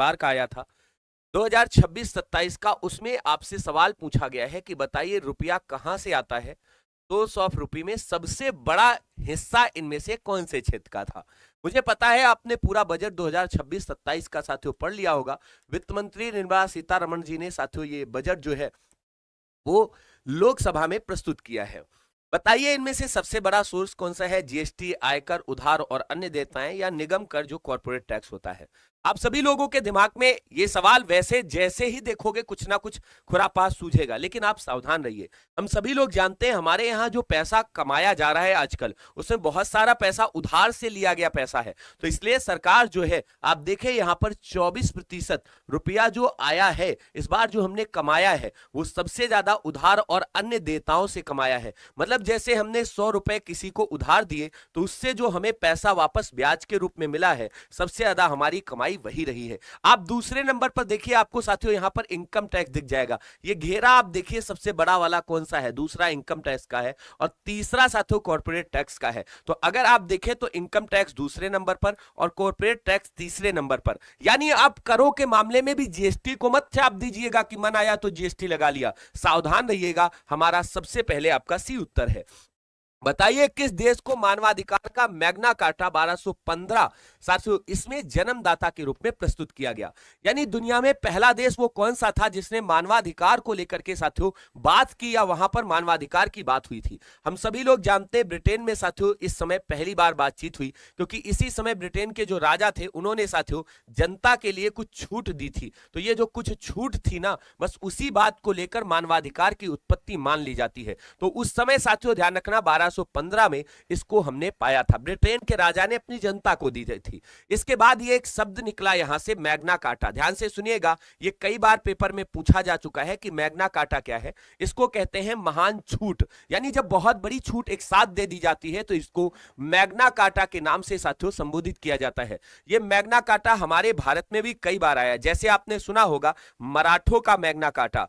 बार का आया था 2026-27 का, उसमें आपसे सवाल पूछा गया है कि बताइए रुपया कहां से आता है 200 रुपये में सबसे बड़ा हिस्सा इनमें से कौन से क्षेत्र का था। मुझे पता है आपने पूरा बजट 2026-27 का साथियों पढ़ लिया होगा। वित्त मंत्री निर्मला सीतारमण जी ने साथियों ये बजट जो है वो लोकसभा में प्रस्तुत किया है। बताइए इनमें से सबसे बड़ा सोर्स कौन सा है? जीएसटी, आयकर, उधार और अन्य देयताएं या निगम कर जो कॉर्पोरेट टैक्स होता है। आप सभी लोगों के दिमाग में ये सवाल वैसे जैसे ही देखोगे कुछ ना कुछ खुरापात सूझेगा, लेकिन आप सावधान रहिए। हम सभी लोग जानते हैं हमारे यहाँ जो पैसा कमाया जा रहा है आजकल, उसमें बहुत सारा पैसा उधार से लिया गया पैसा है। तो इसलिए सरकार जो है, आप देखें यहाँ पर 24% रुपया जो आया है इस बार जो हमने कमाया है वो सबसे ज्यादा उधार और अन्य देयताओं से कमाया है। मतलब जैसे हमने 100 रुपए किसी को उधार दिए तो उससे जो हमें पैसा वापस ब्याज के रूप में मिला है, सबसे ज्यादा हमारी कमाई वही रही है। आप दूसरे नंबर पर देखिए, आपको साथियों यहां पर इनकम टैक्स दिख जाएगा। ये घेरा आप देखिए सबसे बड़ा वाला कौन सा है? दूसरा इनकम टैक्स का है और तीसरा साथियों कॉर्पोरेट टैक्स का है। तो अगर आप देखें तो इनकम टैक्स दूसरे नंबर पर और कॉर्पोरेट टैक्स तीसरे नंबर पर। यानी आप करों के मामले में भी जीएसटी को मत छाप दीजिएगा कि मन आया तो जीएसटी लगा लिया। सावधान रहिएगा। हमारा सबसे पहले आपका सी उत्तर है। बताइए किस देश को मानवाधिकार का मैग्ना कार्टा 1215 साथियों इसमें जन्मदाता के रूप में प्रस्तुत किया गया? यानी दुनिया में पहला देश वो कौन सा था जिसने मानवाधिकार को लेकर के साथियों बात की या वहां पर मानवाधिकार की बात हुई थी? हम सभी लोग जानते हैं ब्रिटेन में साथियों इस समय पहली बार बातचीत हुई, क्योंकि इसी समय ब्रिटेन के जो राजा थे उन्होंने साथियों जनता के लिए कुछ छूट दी थी। तो ये जो कुछ छूट थी ना, बस उसी बात को लेकर मानवाधिकार की उत्पत्ति मान ली जाती है। तो उस समय साथियों ध्यान रखना 1215 में इसको हमने पाया था, ब्रिटेन के राजा ने अपनी जनता को दी थी। इसके बाद ये एक शब्द निकला यहां से मैग्ना कार्टा। ध्यान से सुनिएगा, ये कई बार पेपर में पूछा जा चुका है कि मैग्ना कार्टा क्या है। इसको कहते हैं महान छूट। यानी जब बहुत बड़ी छूट एक साथ दे दी जाती है तो इसको मैग्ना कार्टा के नाम से साथियों संबोधित किया जाता है। ये मैग्ना कार्टा हमारे भारत में भी कई बार आया, जैसे आपने सुना होगा मराठों का मैग्ना कार्टा।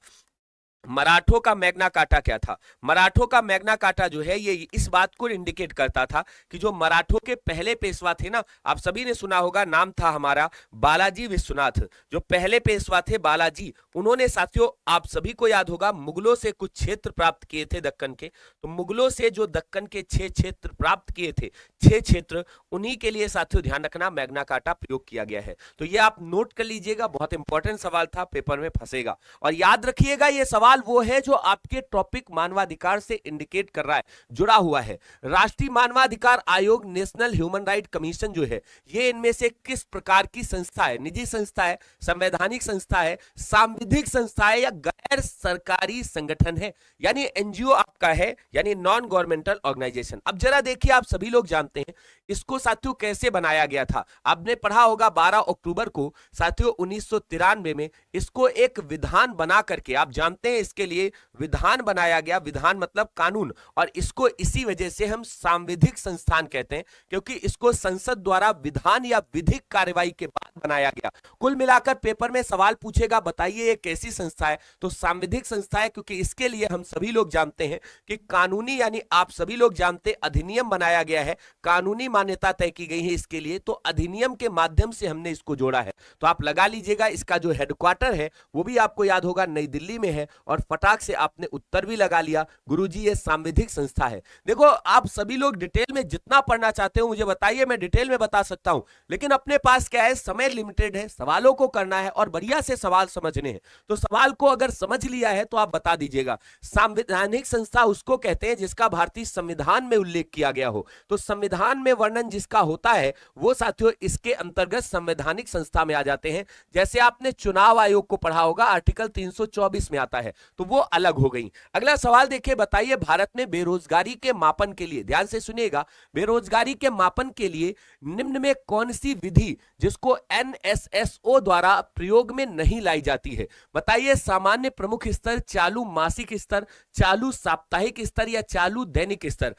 मराठों का मैग्ना कार्टा क्या था? मराठों का मैग्ना कार्टा जो है ये इस बात को इंडिकेट करता था कि जो मराठों के पहले पेशवा थे ना, आप सभी ने सुना होगा, नाम था हमारा बालाजी विश्वनाथ। जो पहले पेशवा थे बालाजी, उन्होंने साथियों आप सभी को याद होगा मुगलों से कुछ क्षेत्र प्राप्त किए थे दक्कन के। तो मुगलों से जो दक्कन के 6 क्षेत्र प्राप्त किए थे, 6 क्षेत्र, उन्हीं के लिए साथियों ध्यान रखना मैग्ना कार्टा प्रयोग किया गया है। तो ये आप नोट कर लीजिएगा, बहुत इंपॉर्टेंट सवाल था, पेपर में फंसेगा। और याद रखिएगा ये सवाल वो है जो आपके टॉपिक मानवाधिकार से इंडिकेट कर रहा है, जुड़ा हुआ है। राष्ट्रीय मानवाधिकार आयोग, नेशनल ह्यूमन राइट कमीशन जो है, ये इनमें से किस प्रकार की संस्था है? निजी संस्था है, संवैधानिक संस्था है, सांविधिक संस्था है या गैर सरकारी संगठन है? यानी एनजीओ आपका है, यानी नॉन गवर्नमेंटल ऑर्गेनाइजेशन। अब जरा देखिए, आप सभी लोग जानते हैं इसको साथियों कैसे बनाया गया था। आपने पढ़ा होगा 12 अक्टूबर को साथियों 1993 में इसको एक विधान बना करके, आप जानते हैं इसके लिए विधान बनाया गया। विधान मतलब कानून, और इसको इसी वजह से हम सांविधिक संस्थान कहते हैं, क्योंकि इसको संसद द्वारा विधान या विधिक कार्यवाही के बाद बनाया गया। कुल मिलाकर पेपर में सवाल पूछेगा बताइए ये कैसी संस्था है, तो सांविधिक संस्था है, क्योंकि इसके लिए हम सभी लोग जानते हैं कि कानूनी, यानी आप सभी लोग जानते अधिनियम बनाया गया है, कानूनी मान्यता तय की गई है इसके लिए, तो अधिनियम के माध्यम से हमने इसको जोड़ा है। तो आप लगा लीजिएगा, इसका जो हेडक्वार्टर है वो भी आपको याद होगा नई दिल्ली में है, और फटाक से आपने उत्तर भी लगा लिया, गुरुजी ये सांविधिक संस्था है। देखो आप सभी लोग डिटेल में जितना पढ़ना चाहते हो मुझे बताइए, मैं डिटेल में बता सकता हूं, लेकिन अपने पास क्या है, समय लिमिटेड है, सवालों को करना है और बढ़िया से सवाल समझने हैं। तो सवाल को अगर समझ लिया है तो आप बता दीजिएगा। संवैधानिक संस्था उसको कहते हैं जिसका भारतीय संविधान में उल्लेख किया गया हो। तो संविधान में वर्णन जिसका होता है वो साथियों इसके अंतर्गत संवैधानिक संस्था में आ जाते हैं। जैसे आपने चुनाव आयोग को पढ़ा होगा, आर्टिकल 324 में आता है, तो वो अलग हो गई। अगला सवाल देखिए, बताइए भारत में बेरोजगारी के मापन के लिए, ध्यान से सुनिएगा, बेरोजगारी के मापन के लिए निम्न में कौन सी विधि जिसको एनएसएसओ द्वारा प्रयोग में नहीं लाई जाती है? बताइए, सामान्य प्रमुख स्तर, चालू मासिक स्तर, चालू साप्ताहिक स्तर या चालू दैनिक स्तर?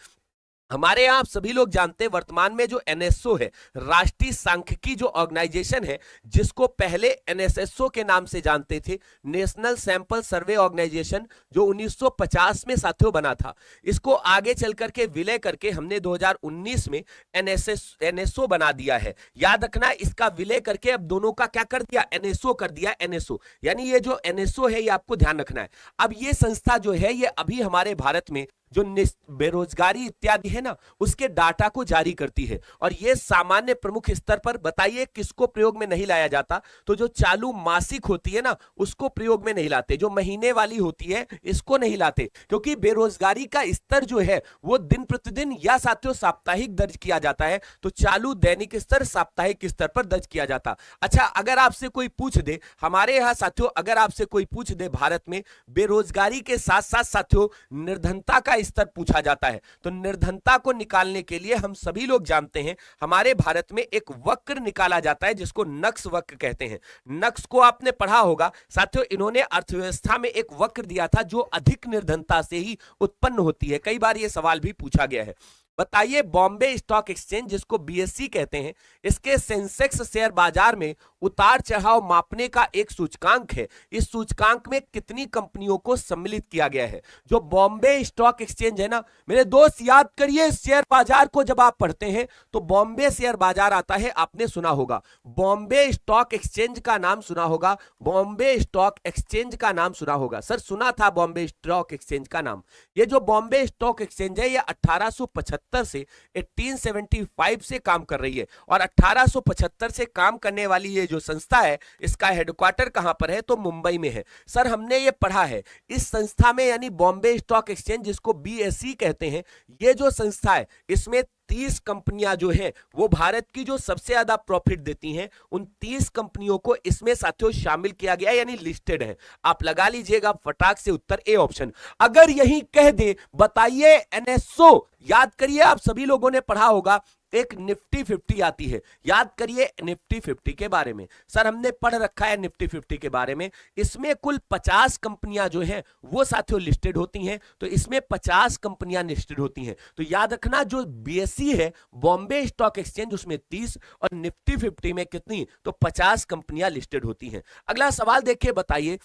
हमारे यहाँ आप सभी लोग जानते हैं वर्तमान में जो एनएसओ है, राष्ट्रीय सांख्यिकी जो ऑर्गेनाइजेशन है, जिसको पहले एनएसएसओ के नाम से जानते थे, नेशनल सैंपल सर्वे ऑर्गेनाइजेशन, जो 1950 में साथियों बना था, इसको आगे चल करके विलय करके हमने 2019 में एनएसओ बना दिया है। याद रखना, इसका विलय करके अब दोनों का क्या कर दिया, एनएसओ कर दिया। एनएसओ यानी ये जो एनएसओ है, ये आपको ध्यान रखना है। अब ये संस्था जो है, ये अभी हमारे भारत में जो बेरोजगारी इत्यादि है ना, उसके डाटा को जारी करती है। और ये सामान्य प्रमुख स्तर पर, बताइए किसको प्रयोग में नहीं लाया जाता, तो जो चालू मासिक होती है ना, उसको प्रयोग में नहीं लाते। जो महीने वाली होती है, इसको नहीं लाते, क्योंकि बेरोजगारी का स्तर जो है वो दिन प्रतिदिन या साथियों साप्ताहिक दर्ज किया जाता है। तो चालू दैनिक स्तर साप्ताहिक स्तर पर दर्ज किया जाता। अच्छा, अगर आपसे कोई पूछ दे, हमारे यहां साथियों अगर आपसे कोई पूछ दे भारत में बेरोजगारी के साथ साथ साथियों निर्धनता का स्तर पूछा जाता है, तो निर्धनता को निकालने के लिए हम सभी लोग जानते हैं हमारे भारत में एक वक्र निकाला जाता है, जिसको नक्स वक्र कहते हैं। नक्स को आपने पढ़ा होगा साथियों, इन्होंने अर्थव्यवस्था में एक वक्र दिया था जो अधिक निर्धनता से ही उत्पन्न होती है। कई बार यह सवाल भी पूछा गया है। बताइए, बॉम्बे स्टॉक एक्सचेंज, जिसको बीएससी कहते हैं, इसके सेंसेक्स शेयर बाजार में उतार चढ़ाव मापने का एक सूचकांक है। इस सूचकांक में कितनी कंपनियों को सम्मिलित किया गया है? जो बॉम्बे स्टॉक एक्सचेंज है ना मेरे दोस्त, याद करिए, शेयर बाजार को जब आप पढ़ते हैं तो बॉम्बे शेयर बाजार आता है, आपने सुना होगा। बॉम्बे स्टॉक एक्सचेंज का नाम सुना होगा, बॉम्बे स्टॉक एक्सचेंज का नाम सुना होगा। सर सुना था बॉम्बे स्टॉक एक्सचेंज का नाम। ये जो बॉम्बे स्टॉक एक्सचेंज है, ये 1875 से 1875 से काम कर रही है। और 1875 से काम करने वाली ये जो संस्था है, इसका हेडक्वार्टर कहां पर है, तो मुंबई में है। सर हमने ये पढ़ा है, इस संस्था में यानी बॉम्बे स्टॉक एक्सचेंज, जिसको बीएसई कहते हैं, ये जो संस्था है, इसमें 30 कंपनियां जो हैं वो भारत की जो सबसे ज्यादा प्रॉफिट देती हैं, उन 30 कंपनियों को इसमें साथियों शामिल किया गया, यानी लिस्टेड है। आप लगा लीजिएगा फटाक से उत्तर ए ऑप्शन। अगर यही कह दे, बताइए एनएसओ, याद करिए, आप सभी लोगों ने पढ़ा होगा, एक निफ्टी 50 आती है। याद करिए निफ्टी 50 के बारे में, सर हमने पढ़ रखा है निफ्टी 50 के बारे में। इसमें कुल 50 कंपनियां जो हैं वो साथियों लिस्टेड होती हैं। तो इसमें 50 कंपनियां लिस्टेड होती हैं। तो याद रखना, जो बीएसई है बॉम्बे स्टॉक एक्सचेंज, उसमें 30 और निफ्टी 50 में कितनी, तो 50 कंपनियां लिस्टेड होती हैं। अगला सवाल देखिए, बताइए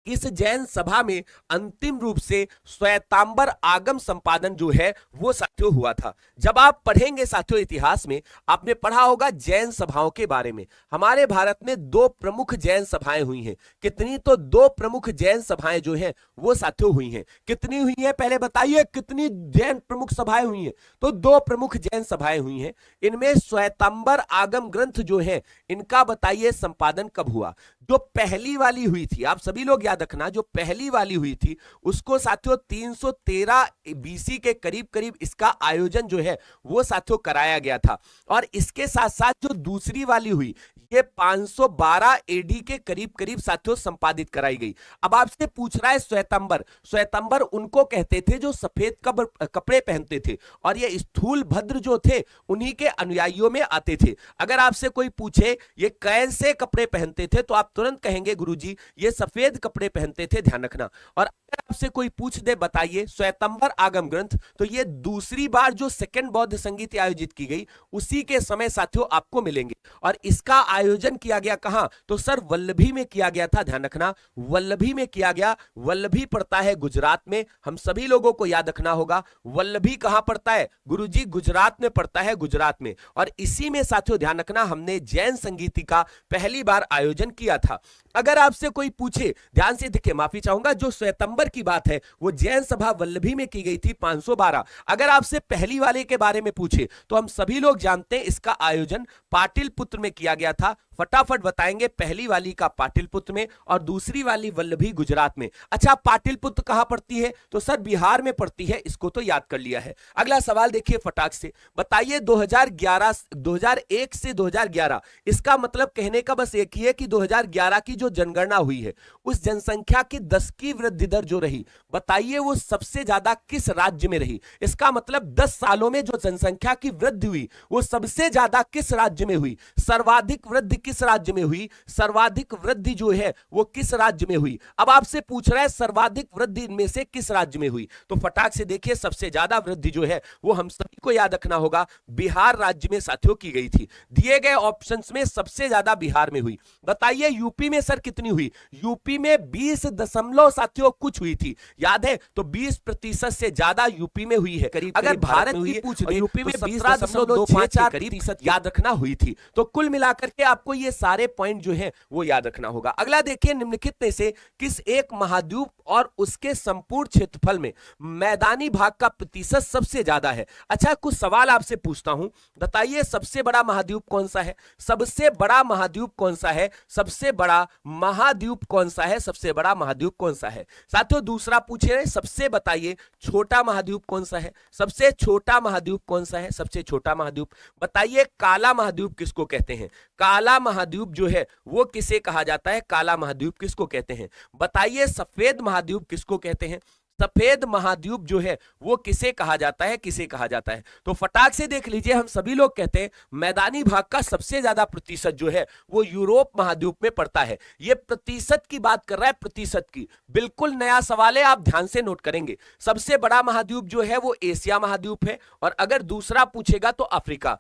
इस जैन सभा में अंतिम रूप से श्वेतांबर आगम संपादन जो है वो साथियों हुआ था। जब आप पढ़ेंगे साथियों इतिहास में, आपने पढ़ा होगा जैन सभाओं के बारे में। हमारे भारत में 2 प्रमुख जैन सभाएं हुई हैं। कितनी, तो 2 प्रमुख जैन सभाएं जो हैं वो साथियों हुई हैं। कितनी हुई हैं, पहले बताइए कितनी जैन प्रमुख सभाएं हुई हैं? तो 2 प्रमुख जैन सभाएं हुई हैं। इनमें श्वेतांबर आगम ग्रंथ जो है, इनका बताइए संपादन कब हुआ? जो पहली वाली हुई थी, आप सभी लोग याद रखना, जो पहली वाली हुई थी उसको साथियों 313 बीसी के करीब करीब इसका आयोजन जो है वो साथियों कराया गया था। और इसके साथ साथ जो दूसरी वाली हुई, ये 512 एडी के करीब करीब साथियों संपादित कराई गई। अब आपसे पूछ रहा है श्वेतांबर, श्वेतांबर उनको कहते थे जो सफेद कपड़े पहनते थे, और ये स्थूल भद्र जो थे उन्हीं के अनुयायियों में आते थे। अगर आपसे कोई पूछे ये कैसे कपड़े पहनते थे, तो आप तुरंत कहेंगे गुरुजी ये सफेद कपड़े पहनते थे, ध्यान रखना। और अगर आपसे कोई पूछ दे, बताइए श्वेतांबर आगम ग्रंथ, तो ये दूसरी बार जो सेकंड बौद्ध संगीत आयोजित की गई उसी के समय साथियों आपको मिलेंगे। और इसका आयोजन किया गया कहां, तो सर वल्लभी में किया गया था, ध्यान रखना, वल्लभी में किया गया। वल्लभी पड़ता है गुजरात में, हम सभी लोगों को याद रखना होगा। वल्लभी कहां पड़ता है गुरुजी? गुजरात में पड़ता है, गुजरात में। और इसी में साथियों ध्यान रखना, हमने जैन संगीत का पहली बार आयोजन किया था। अगर आपसे कोई पूछे, ध्यान से देखिए, माफी चाहूंगा, जो श्वेतांबर की बात है वो जैन सभा वल्लभी में की गई थी 512। अगर आपसे पहली वाले के बारे में पूछे तो हम सभी लोग जानते हैं इसका आयोजन पाटलिपुत्र में किया गया था। फटाफट बताएंगे, पहली वाली का पाटलिपुत्र में और दूसरी वाली वल्लभी गुजरात में। अच्छा, पाटलिपुत्र कहां पड़ती है? तो सर बिहार में पड़ती है, इसको तो याद कर लिया है। अगला सवाल देखिए फटाक से, बताइए 2001 से 2011, इसका मतलब कहने का बस एक ही है कि 2011 की जो जनगणना हुई है उस जनसंख्या की 10 की वृद्धि दर जो रही, बताइए वो सबसे ज्यादा किस राज्य में रही? इसका मतलब 10 सालों में जो जनसंख्या की वृद्धि हुई वो सबसे ज्यादा किस राज्य में हुई? सर्वाधिक वृद्धि वृद्धि किस राज्य में हुई, सर्वाधिक वृद्धि जो है वो किस राज्य में हुई। अब आपसे पूछ रहा है सर्वाधिक वृद्धि इनमें से किस राज्य में हुई, तो फटाक से देखिए सबसे ज्यादा वृद्धि जो है वो हम सभी को याद रखना होगा बिहार राज्य में साथियों की गई थी। दिए गए ऑप्शंस में सबसे ज्यादा बिहार में हुई। बताइए यूपी में सर कितनी हुई, यूपी में 20 दशमलव साथियों कुछ हुई थी, याद है, तो 20% से ज्यादा यूपी में हुई है। करीब अगर भारत की पूछ ले यूपी में 20.24% याद रखना हुई थी। तो कुल मिलाकर के आपको ये सारे पॉइंट जो है वो याद रखना होगा। अगला देखिए निम्नलिखित में से किस एक महाद्वीप और उसके संपूर्ण क्षेत्रफल में मैदानी भाग का प्रतिशत सबसे ज्यादा है। अच्छा कुछ सवाल आपसे पूछता हूं, बताइए सबसे बड़ा महाद्वीप कौन सा है, सबसे बड़ा महाद्वीप कौन सा है, सबसे बड़ा महाद्वीप कौन सा है, सबसे बड़ा महाद्वीप कौन सा है। साथियों दूसरा पूछे रहे सबसे बताइए छोटा महाद्वीप कौन सा है, सबसे छोटा महाद्वीप कौन सा है, सबसे छोटा महाद्वीप। बताइए काला महाद्वीप किसको कहते हैं, काला महाद्वीप जो है वो किसे कहा जाता है, काला महाद्वीप किसको कहते हैं। बताइए सफेद महाद्वीप किसको कहते हैं, सफेद महाद्वीप जो है वो किसे कहा जाता है, किसे कहा जाता है। तो फटाक से देख लीजिए हम सभी लोग कहते हैं मैदानी भाग का सबसे ज्यादा प्रतिशत जो है वो यूरोप महाद्वीप में पड़ता है। ये प्रतिशत की बात कर रहा है, प्रतिशत की, बिल्कुल नया सवाल है, आप ध्यान से नोट करेंगे। सबसे बड़ा महाद्वीप जो है वो एशिया महाद्वीप है, और अगर दूसरा पूछेगा तो अफ्रीका।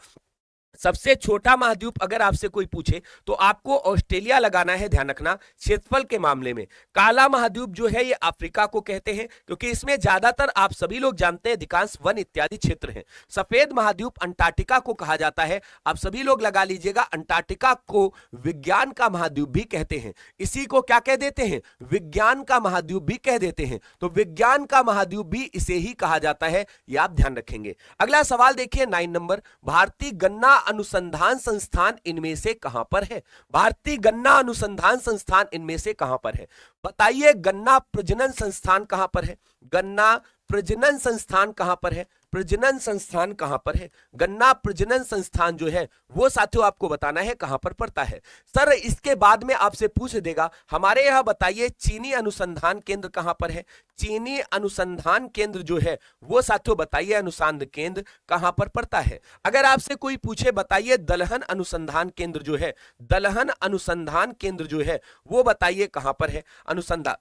सबसे छोटा महाद्वीप अगर आपसे कोई पूछे तो आपको ऑस्ट्रेलिया लगाना है, ध्यान रखना क्षेत्रफल के मामले में। काला महाद्वीप जो है ये अफ्रीका को कहते हैं, क्योंकि इसमें ज्यादातर आप सभी लोग जानते हैं अधिकांश वन इत्यादि क्षेत्र हैं। सफेद महाद्वीप अंटार्कटिका को कहा जाता है, आप सभी लोग लगा लीजिएगा, अंटार्कटिका को विज्ञान का महाद्वीप भी कहते हैं। इसी को क्या कह देते हैं, विज्ञान का महाद्वीप भी कह देते हैं। तो विज्ञान का महाद्वीप भी इसे ही कहा जाता है, ये आप ध्यान रखेंगे। अगला सवाल देखिए 9 नंबर, भारतीय गन्ना अनुसंधान संस्थान इनमें से कहां पर है, भारतीय गन्ना अनुसंधान संस्थान इनमें से कहां पर है। बताइए गन्ना प्रजनन संस्थान कहां पर है, गन्ना प्रजनन संस्थान कहां पर है, प्रजनन संस्थान कहां पर है। गन्ना प्रजनन संस्थान जो है वो साथियों आपको बताना है कहां पर पड़ता है। सर इसके बाद में आपसे पूछ देगा हमारे यहां बताइए चीनी अनुसंधान केंद्र कहां पर है, चीनी अनुसंधान केंद्र जो है वो साथियों बताइए अनुसंधान केंद्र कहां पर पड़ता है। अगर आपसे कोई पूछे बताइए दलहन अनुसंधान केंद्र जो है, दलहन अनुसंधान केंद्र जो है वो बताइए कहां पर है, अनुसंधान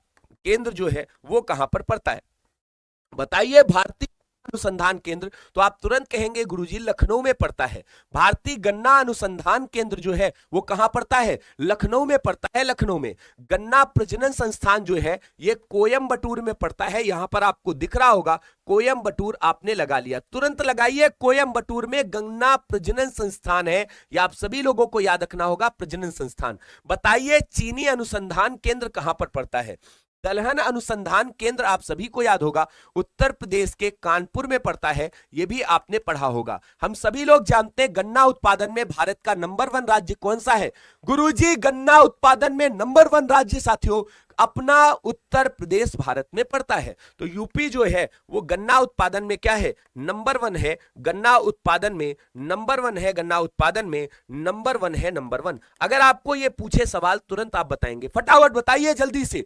केंद्र जो है वो कहां पर पड़ता है। बताइए भारतीय अनुसंधान केंद्र, तो आप तुरंत कहेंगे गुरुजी लखनऊ में पड़ता है। भारतीय गन्ना अनुसंधान केंद्र जो है वो कहां पड़ता है, लखनऊ में पड़ता है, लखनऊ में। गन्ना प्रजनन संस्थान जो है ये कोयम्बटूर में पड़ता है, यहां पर आपको दिख रहा होगा कोयम्बटूर, आपने लगा लिया, तुरंत लगाइए कोयम्बटूर में गन्ना प्रजनन संस्थान है, ये आप सभी लोगों को याद रखना होगा, प्रजनन संस्थान। बताइए चीनी अनुसंधान केंद्र कहां पर पड़ता है, दलहन अनुसंधान केंद्र आप सभी को याद होगा उत्तर प्रदेश के कानपुर में पड़ता है, यह भी आपने पढ़ा होगा। हम सभी लोग जानते हैं गन्ना उत्पादन में भारत का नंबर 1 राज्य कौन सा है, गुरुजी गन्ना उत्पादन में नंबर 1 राज्य साथियों अपना उत्तर प्रदेश भारत में पड़ता है। तो यूपी जो है वो गन्ना उत्पादन में क्या है, नंबर 1 है, गन्ना उत्पादन में नंबर 1 है, गन्ना उत्पादन में नंबर 1 है, नंबर 1। अगर आपको ये पूछे सवाल तुरंत आप बताएंगे, फटाफट बताइए जल्दी से।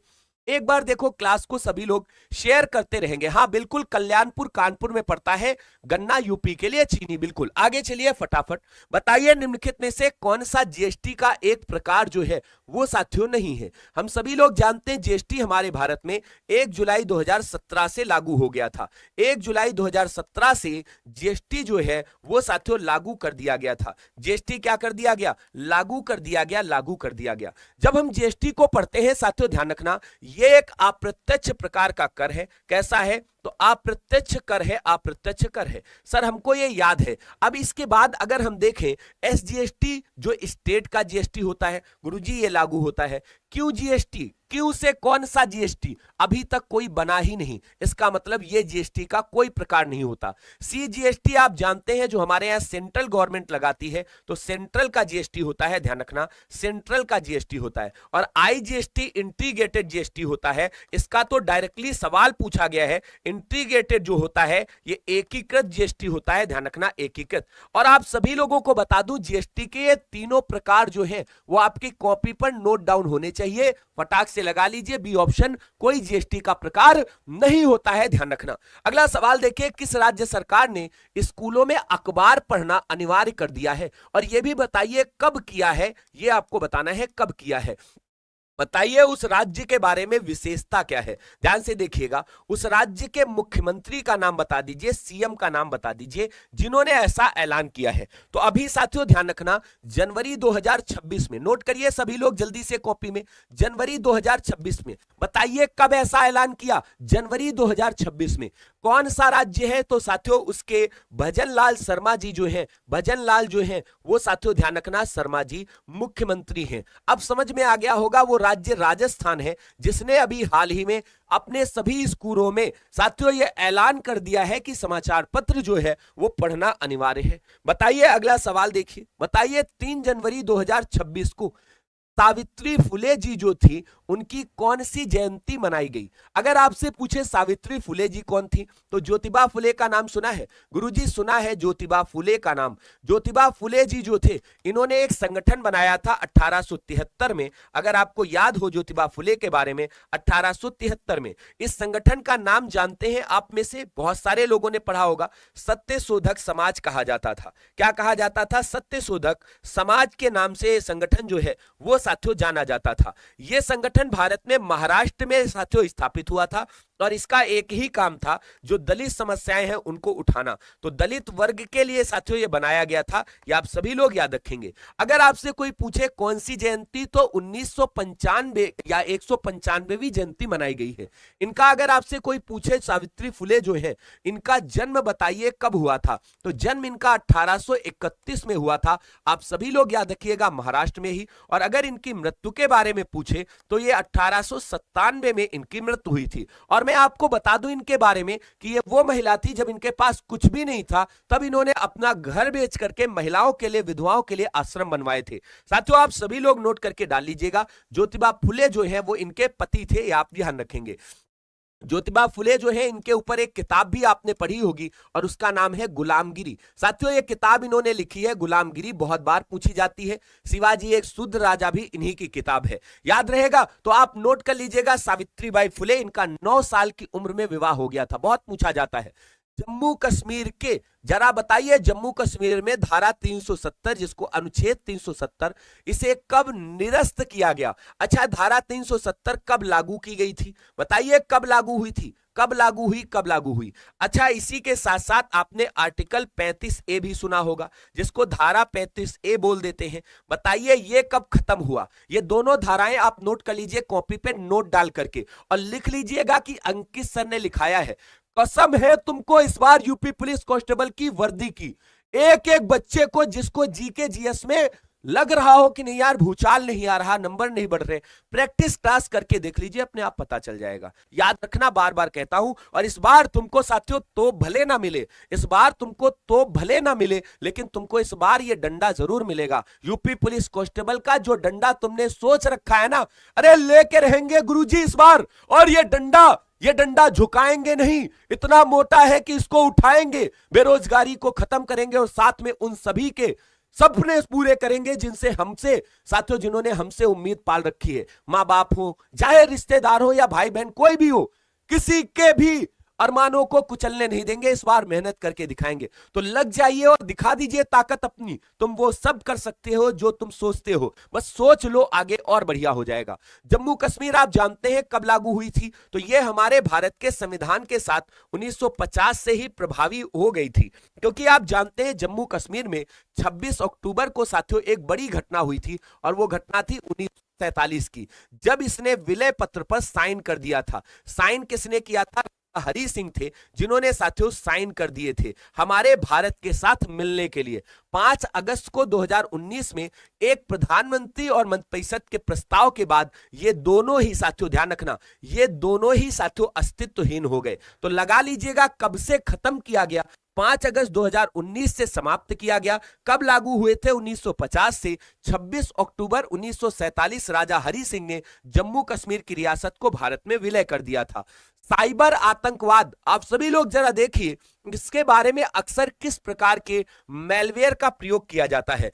एक बार देखो क्लास को सभी लोग शेयर करते रहेंगे। हाँ बिल्कुल कल्याणपुर कानपुर में पड़ता है गन्ना, यूपी के लिए चीनी, बिल्कुल। आगे चलिए फटाफट बताइए निम्नलिखित में से कौन सा जीएसटी का एक प्रकार जो है वो साथियों नहीं है। हम सभी लोग जानते हैं जीएसटी हमारे भारत में 1 जुलाई 2017 से लागू हो गया था। 1 जुलाई 2017 से जीएसटी जो है वो साथियों लागू कर दिया गया था। जीएसटी क्या कर दिया गया, लागू कर दिया गया, लागू कर दिया गया। जब हम जीएसटी को पढ़ते हैं साथियों ध्यान रखना ये एक अप्रत्यक्ष प्रकार का कर है। कैसा है, तो अप्रत्यक्ष कर है, अप्रत्यक्ष कर है। सर हमको ये याद है। अब इसके बाद अगर हम देखें एसजीएसटी जो स्टेट का जीएसटी होता है गुरुजी ये लागू होता है। क्यों जीएसटी, क्यों से कौन सा जीएसटी, अभी तक कोई बना ही नहीं, इसका मतलब ये जीएसटी का कोई प्रकार नहीं होता। सीजीएसटी आप जानते हैं जो हमारे यहाँ सेंट्रल गवर्नमेंट लगाती है, तो सेंट्रल का जीएसटी होता है, ध्यान रखना सेंट्रल का जीएसटी होता है। और आईजीएसटी इंटीग्रेटेड जीएसटी होता है। इसका तो डायरेक्टली सवाल पूछा गया है, इंटीग्रेटेड जो होता है ये एकीकृत जीएसटी होता है, ध्यान रखना एकीकृत। और आप सभी लोगों को बता दूं जीएसटी के ये तीनों प्रकार जो है वो आपकी कॉपी पर नोट डाउन होने चाहिए, फटाक से लगा लीजिए बी ऑप्शन, कोई जीएसटी का प्रकार नहीं होता है, ध्यान रखना। अगला सवाल देखिए, किस राज्य सरकार ने स्कूलों में अखबार पढ़ना अनिवार्य कर दिया है? और यह भी बताइए कब किया है, यह आपको बताना है कब किया है। बताइए उस राज्य के बारे में विशेषता क्या है, ध्यान से देखिएगा। उस राज्य के मुख्यमंत्री का नाम बता दीजिए, सीएम का नाम बता दीजिए जिन्होंने ऐसा ऐलान किया है। तो अभी साथियों ध्यान रखना, जनवरी 2026 में, नोट करिए सभी लोग जल्दी से कॉपी में, जनवरी 2026 में बताइए कब ऐसा ऐलान किया, जनवरी 2026 में। कौन सा राज्य है? तो साथियों उसके भजन लाल शर्मा जी जो हैं, भजन लाल जो हैं वो साथियों ध्यान रखना शर्मा जी मुख्यमंत्री हैं। अब समझ में आ गया होगा, वो राज्य राजस्थान है जिसने अभी हाल ही में अपने सभी स्कूलों में साथियों ये ऐलान कर दिया है कि समाचार पत्र जो है वो पढ़ना अनिवार्य है। बताइए अगला सवाल देखिए, बताइए 3 जनवरी 2026 को सावित्री फुले जी जो थी उनकी कौन सी जयंती मनाई गई? अगर आपसे पूछे सावित्री फुले जी कौन थी तो ज्योतिबा फुले का नाम सुना है? गुरुजी सुना है ज्योतिबा फुले का नाम। ज्योतिबा फुले जी जो थे इन्होंने एक संगठन बनाया था 1873 में। अगर आपको याद हो ज्योतिबा फुले के बारे में, 1873 में इस संगठन का नाम जानते हैं आप में से बहुत सारे लोगों ने पढ़ा होगा, सत्य शोधक समाज कहा जाता था। क्या कहा जाता था? सत्य शोधक समाज के नाम से संगठन जो है वो साथियों जाना जाता था। यह संगठन भारत में महाराष्ट्र में साथियों स्थापित हुआ था और इसका एक ही काम था जो दलित समस्याएं हैं उनको उठाना। तो दलित वर्ग के लिए साथियों ये बनाया गया था, ये आप सभी लोग याद रखेंगे। अगर आपसे कोई पूछे कौन सी जयंती, तो 1995 या 195वीं जयंती मनाई गई है इनका। अगर आपसे कोई पूछे सावित्री फुले जो है इनका जन्म बताइए कब हुआ था, तो जन्म इनका 1831 में हुआ था। आप सभी लोग याद रखिएगा महाराष्ट्र में ही। और अगर इनकी मृत्यु के बारे में पूछे तो ये 1897 में इनकी मृत्यु हुई थी। और मैं आपको बता दूं इनके बारे में कि ये वो महिला थी जब इनके पास कुछ भी नहीं था, तब इन्होंने अपना घर बेच करके महिलाओं के लिए, विधवाओं के लिए आश्रम बनवाए थे। साथियों आप सभी लोग नोट करके डाल लीजिएगा, ज्योतिबा फुले जो है वो इनके पति थे, ये आप ध्यान रखेंगे। ज्योतिबा फुले जो है इनके ऊपर एक किताब भी आपने पढ़ी होगी और उसका नाम है गुलामगिरी। साथियों ये किताब इन्होंने लिखी है, गुलामगिरी बहुत बार पूछी जाती है। शिवाजी एक शुद्ध राजा भी इन्हीं की किताब है, याद रहेगा। तो आप नोट कर लीजिएगा, सावित्रीबाई फुले इनका 9 साल की उम्र में विवाह हो गया था, बहुत पूछा जाता है। जम्मू कश्मीर के, जरा बताइए जम्मू कश्मीर में धारा 370 जिसको अनुच्छेद 370, इसे कब निरस्त किया गया? अच्छा धारा 370 कब लागू की गई थी? बताइए कब लागू हुई थी, कब लागू हुई, कब लागू हुई? अच्छा इसी के साथ साथ आपने आर्टिकल 35A भी सुना होगा जिसको धारा 35A बोल देते हैं। बताइए ये कब खत्म हुआ? ये दोनों धाराएं आप नोट कर लीजिए कॉपी पे नोट डाल करके और लिख लीजिएगा कि अंकित सर ने लिखाया है। कसम है तुमको इस बार यूपी पुलिस कांस्टेबल की वर्दी की, एक एक बच्चे को जिसको जीके जीएस में लग रहा हो कि नहीं यार भूचाल नहीं आ रहा, नंबर नहीं बढ़ रहे, प्रैक्टिस क्लास करके देख लीजिए, अपने आप पता चल जाएगा। याद रखना, बार बार कहता हूं। और इस बार तुमको साथियों तो भले ना मिले, इस बार तुमको तो भले ना मिले, लेकिन तुमको इस बार ये डंडा जरूर मिलेगा। यूपी पुलिस कांस्टेबल का जो डंडा तुमने सोच रखा है ना, अरे लेके रहेंगे गुरुजी इस बार। और ये डंडा झुकाएंगे नहीं, इतना मोटा है कि इसको उठाएंगे, बेरोजगारी को खत्म करेंगे और साथ में उन सभी के सपने पूरे करेंगे जिनसे हमसे साथियों, जिन्होंने हमसे उम्मीद पाल रखी है। मां बाप हो, चाहे रिश्तेदार हो या भाई बहन कोई भी हो, किसी के भी अरमानों को कुचलने नहीं देंगे। इस बार मेहनत करके दिखाएंगे। तो लग जाइए और दिखा दीजिए ताकत अपनी। तुम वो सब कर सकते हो जो तुम सोचते हो, बस सोच लो, आगे और बढ़िया हो जाएगा। जम्मू कश्मीर आप जानते हैं कब लागू हुई थी? तो ये हमारे भारत के संविधान के साथ 1950 से ही प्रभावी हो गई थी, क्योंकि आप जानते हैं जम्मू कश्मीर में 26 अक्टूबर को साथियों एक बड़ी घटना हुई थी और वो घटना थी 1947 की, जब इसने विलय पत्र पर साइन कर दिया था। साइन किसने किया था? हरि सिंह थे जिन्होंने साथियों साइन कर दिए थे हमारे भारत के साथ मिलने के लिए। 5 अगस्त को 2019 में एक प्रधानमंत्री और मंत्रिपरिषद के प्रस्ताव के बाद ये दोनों ही साथियों, ध्यान रखना, ये दोनों ही साथियों अस्तित्वहीन हो गए। तो लगा लीजिएगा कब से खत्म किया गया? 5 अगस्त 2019 से समाप्त किया गया। कब लागू हुए थे? 1950 से। 26 अक्टूबर 1947 राजा हरि सिंह ने जम्मू कश्मीर की रियासत को भारत में विलय कर दिया था। साइबर आतंकवाद, आप सभी लोग जरा देखिए इसके बारे में अक्सर किस प्रकार के मैलवेयर का प्रयोग किया जाता है।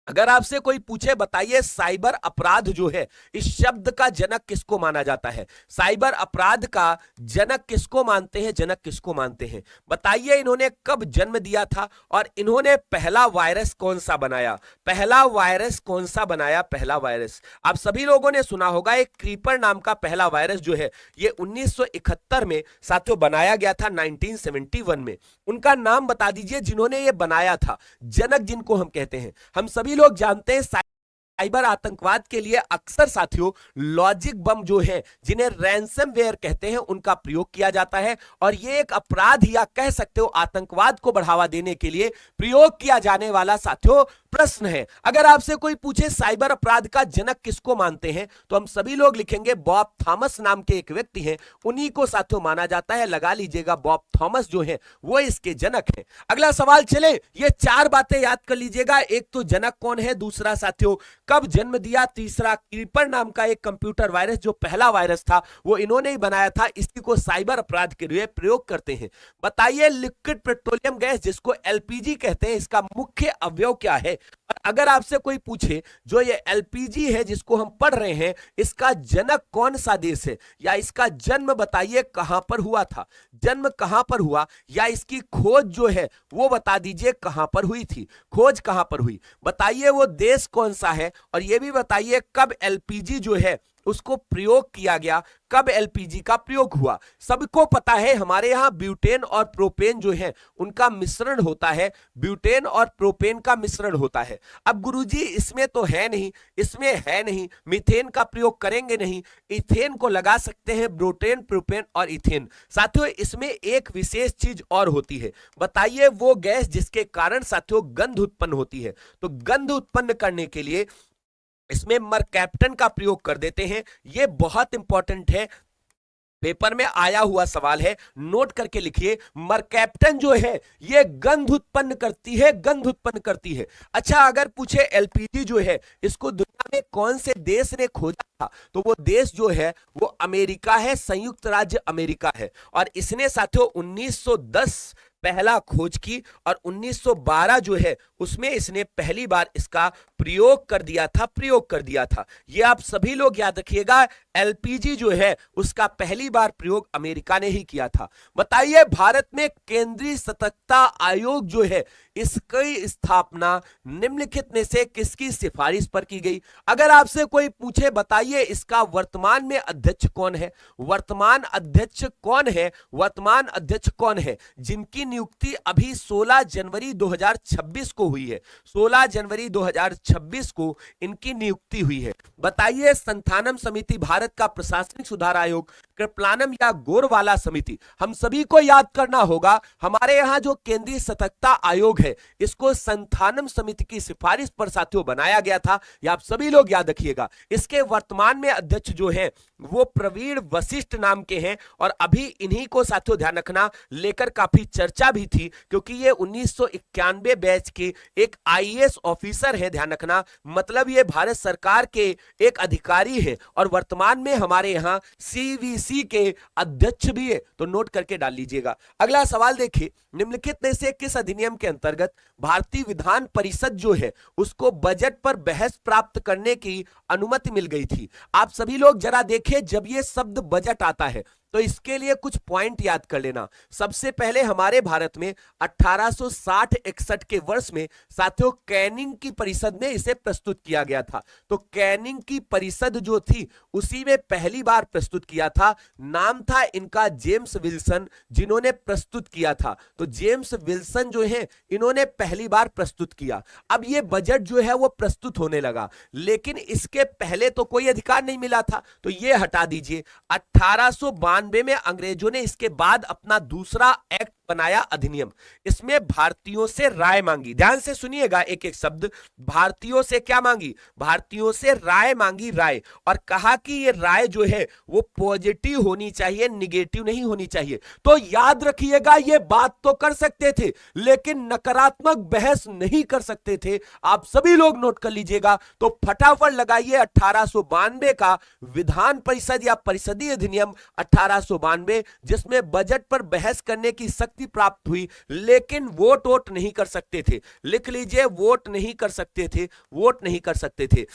अगर आपसे कोई पूछे बताइए साइबर अपराध जो है इस शब्द का जनक किसको माना जाता है, साइबर अपराध का जनक किसको मानते हैं, जनक किसको मानते हैं, बताइए इन्होंने कब जन्म दिया था और इन्होंने पहला वायरस कौन सा बनाया, पहला वायरस कौन सा बनाया, पहला वायरस आप सभी लोगों ने सुना होगा एक क्रीपर नाम का पहला वायरस जो है ये 1971 में साथियों बनाया गया था 1971 में। उनका नाम बता दीजिए जिन्होंने ये बनाया था, जनक जिनको हम कहते हैं। हम सभी लोग जानते हैं साइबर आतंकवाद के लिए अक्सर साथियों लॉजिक बम जो है जिन्हें रैंसमवेयर कहते हैं उनका प्रयोग किया जाता है और यह एक अपराध या कह सकते हो आतंकवाद को बढ़ावा देने के लिए प्रयोग किया जाने वाला साथियों प्रश्न है। अगर आपसे कोई पूछे साइबर अपराध का जनक किसको मानते हैं तो हम सभी लोग लिखेंगे बॉब थॉमस नाम के एक व्यक्ति हैं, उन्हीं को साथियों माना जाता है। लगा लीजिएगा बॉब थॉमस जो है वो इसके जनक हैं। अगला सवाल चले, ये चार बातें याद कर लीजिएगा, एक तो जनक कौन है, दूसरा साथियों कब जन्म दिया, तीसरा क्रीपर नाम का एक कंप्यूटर वायरस जो पहला वायरस था वो इन्होंने ही बनाया था, इसी को साइबर अपराध के लिए प्रयोग करते हैं। बताइए लिक्विड पेट्रोलियम गैस जिसको एलपीजी कहते हैं इसका मुख्य अवयव क्या है। अगर आपसे कोई पूछे जो ये एलपीजी है जिसको हम पढ़ रहे हैं इसका जनक कौन सा देश है या इसका जन्म बताइए कहां पर हुआ था, जन्म कहां पर हुआ या इसकी खोज जो है वो बता दीजिए कहां पर हुई थी, खोज कहां पर हुई, बताइए वो देश कौन सा है और ये भी बताइए कब एलपीजी जो है उसको प्रयोग किया गया, कब एलपीजी का प्रयोग हुआ। सबको पता है हमारे यहां ब्यूटेन और प्रोपेन जो है उनका मिश्रण होता है, ब्यूटेन और प्रोपेन का मिश्रण होता है। अब गुरुजी इसमें तो है नहीं, इसमें है नहीं, मीथेन का प्रयोग करेंगे नहीं, इथेन को लगा सकते हैं, ब्यूटेन प्रोपेन और इथेन। साथियों इसमें एक विशेष चीज और होती है, बताइए वो गैस जिसके कारण साथियों गंध उत्पन्न होती है। तो गंध उत्पन्न करने के लिए इसमें मरकैप्टन का प्रयोग कर देते हैं, यह बहुत इंपॉर्टेंट है, पेपर में आया हुआ सवाल है, नोट करके लिखिए। मरकैप्टन जो है ये गंध उत्पन्न करती है, गंध उत्पन्न करती है। अच्छा अगर पूछे एलपीजी जो है इसको दुनिया में कौन से देश ने खोजा था तो वो देश जो है वो अमेरिका है, संयुक्त राज्य अमेरिका है और इसने साथियों 1910 पहला खोज की और 1912 जो है उसमें इसने पहली बार इसका प्रयोग कर दिया था, प्रयोग कर दिया था। ये आप सभी लोग याद रखिएगा, एलपीजी जो है उसका पहली बार प्रयोग अमेरिका ने ही किया था। बताइए भारत में केंद्रीय सतर्कता आयोग जो है इसकी स्थापना निम्नलिखित में से किसकी सिफारिश पर की गई। अगर आपसे कोई पूछे बताइए इसका वर्तमान में अध्यक्ष कौन है, वर्तमान अध्यक्ष कौन है, वर्तमान अध्यक्ष कौन है जिनकी नियुक्ति अभी 16 जनवरी 2026 को हुई है, 16 जनवरी 2026 को इनकी नियुक्ति हुई है। बताइए संथानम समिति, भारत का प्रशासनिक सुधार आयोग, कृपलानम या गोरवाला समिति, हम सभी को याद करना होगा। हमारे यहां जो केंद्रीय सतर्कता आयोग है इसको संथानम समिति की सिफारिश पर साथियों बनाया गया था, यह आप सभी लोग याद रखिएगा। इसके वर्तमान में अध्यक्ष जो है वो प्रवीण वशिष्ठ नाम के हैं और अभी इन्हीं को साथियों ध्यान रखना लेकर काफी चर्चा भी थी क्योंकि ये 1991 बैच के एक आईएएस ऑफिसर है, ध्यान रखना, मतलब ये भारत सरकार के एक अधिकारी है और वर्तमान में हमारे यहां सीवीसी के अध्यक्ष भी है, तो नोट करके डाल लीजिएगा। अगला सवाल देखिए, निम्नलिखित में से किस अधिनियम के अंतर्गत भारतीय विधान परिषद जो है उसको बजट पर बहस प्राप्त करने की अनुमति मिल गई थी। आप सभी लोग जरा देखें जब ये शब्द बजट आता है तो इसके लिए कुछ पॉइंट याद कर लेना। सबसे पहले हमारे भारत में 1860-61 के वर्ष में साथियों कैनिंग की परिषद में इसे प्रस्तुत किया गया था। तो कैनिंग की परिषद जो थी उसी में पहली बार प्रस्तुत किया था, नाम था इनका जेम्स विल्सन जिन्होंने प्रस्तुत किया था। तो जेम्स विल्सन जो है इन्होंने पहली बार प्रस्तुत किया। अब ये बजट जो है वो प्रस्तुत होने लगा लेकिन इसके पहले तो कोई अधिकार नहीं मिला था, तो ये हटा दीजिए। 1892 में अंग्रेजों ने इसके बाद अपना दूसरा एक्ट बनाया अधिनियम। इसमें भारतीयों से राय मांगी, ध्यान से सुनिएगा एक एक शब्द, भारतीयों से क्या मांगी, भारतीयों से राय मांगी, राय, और कहा कि ये राय जो है वो पॉजिटिव होनी चाहिए, निगेटिव नहीं होनी चाहिए। तो याद रखिएगा, ये बात तो कर सकते थे लेकिन नकारात्मक बहस नहीं कर सकते थे। आप सभी लोग नोट कर लीजिएगा। तो फटाफट लगाइए 1892 का विधान परिषद या परिषदीय अधिनियम 1892, जिसमें बजट पर बहस करने की शक्ति प्राप्त हुई लेकिन वोट नहीं कर सकते थे। लिख लीजिए, वोट नहीं कर सकते थे, वोट नहीं कर सकते थे।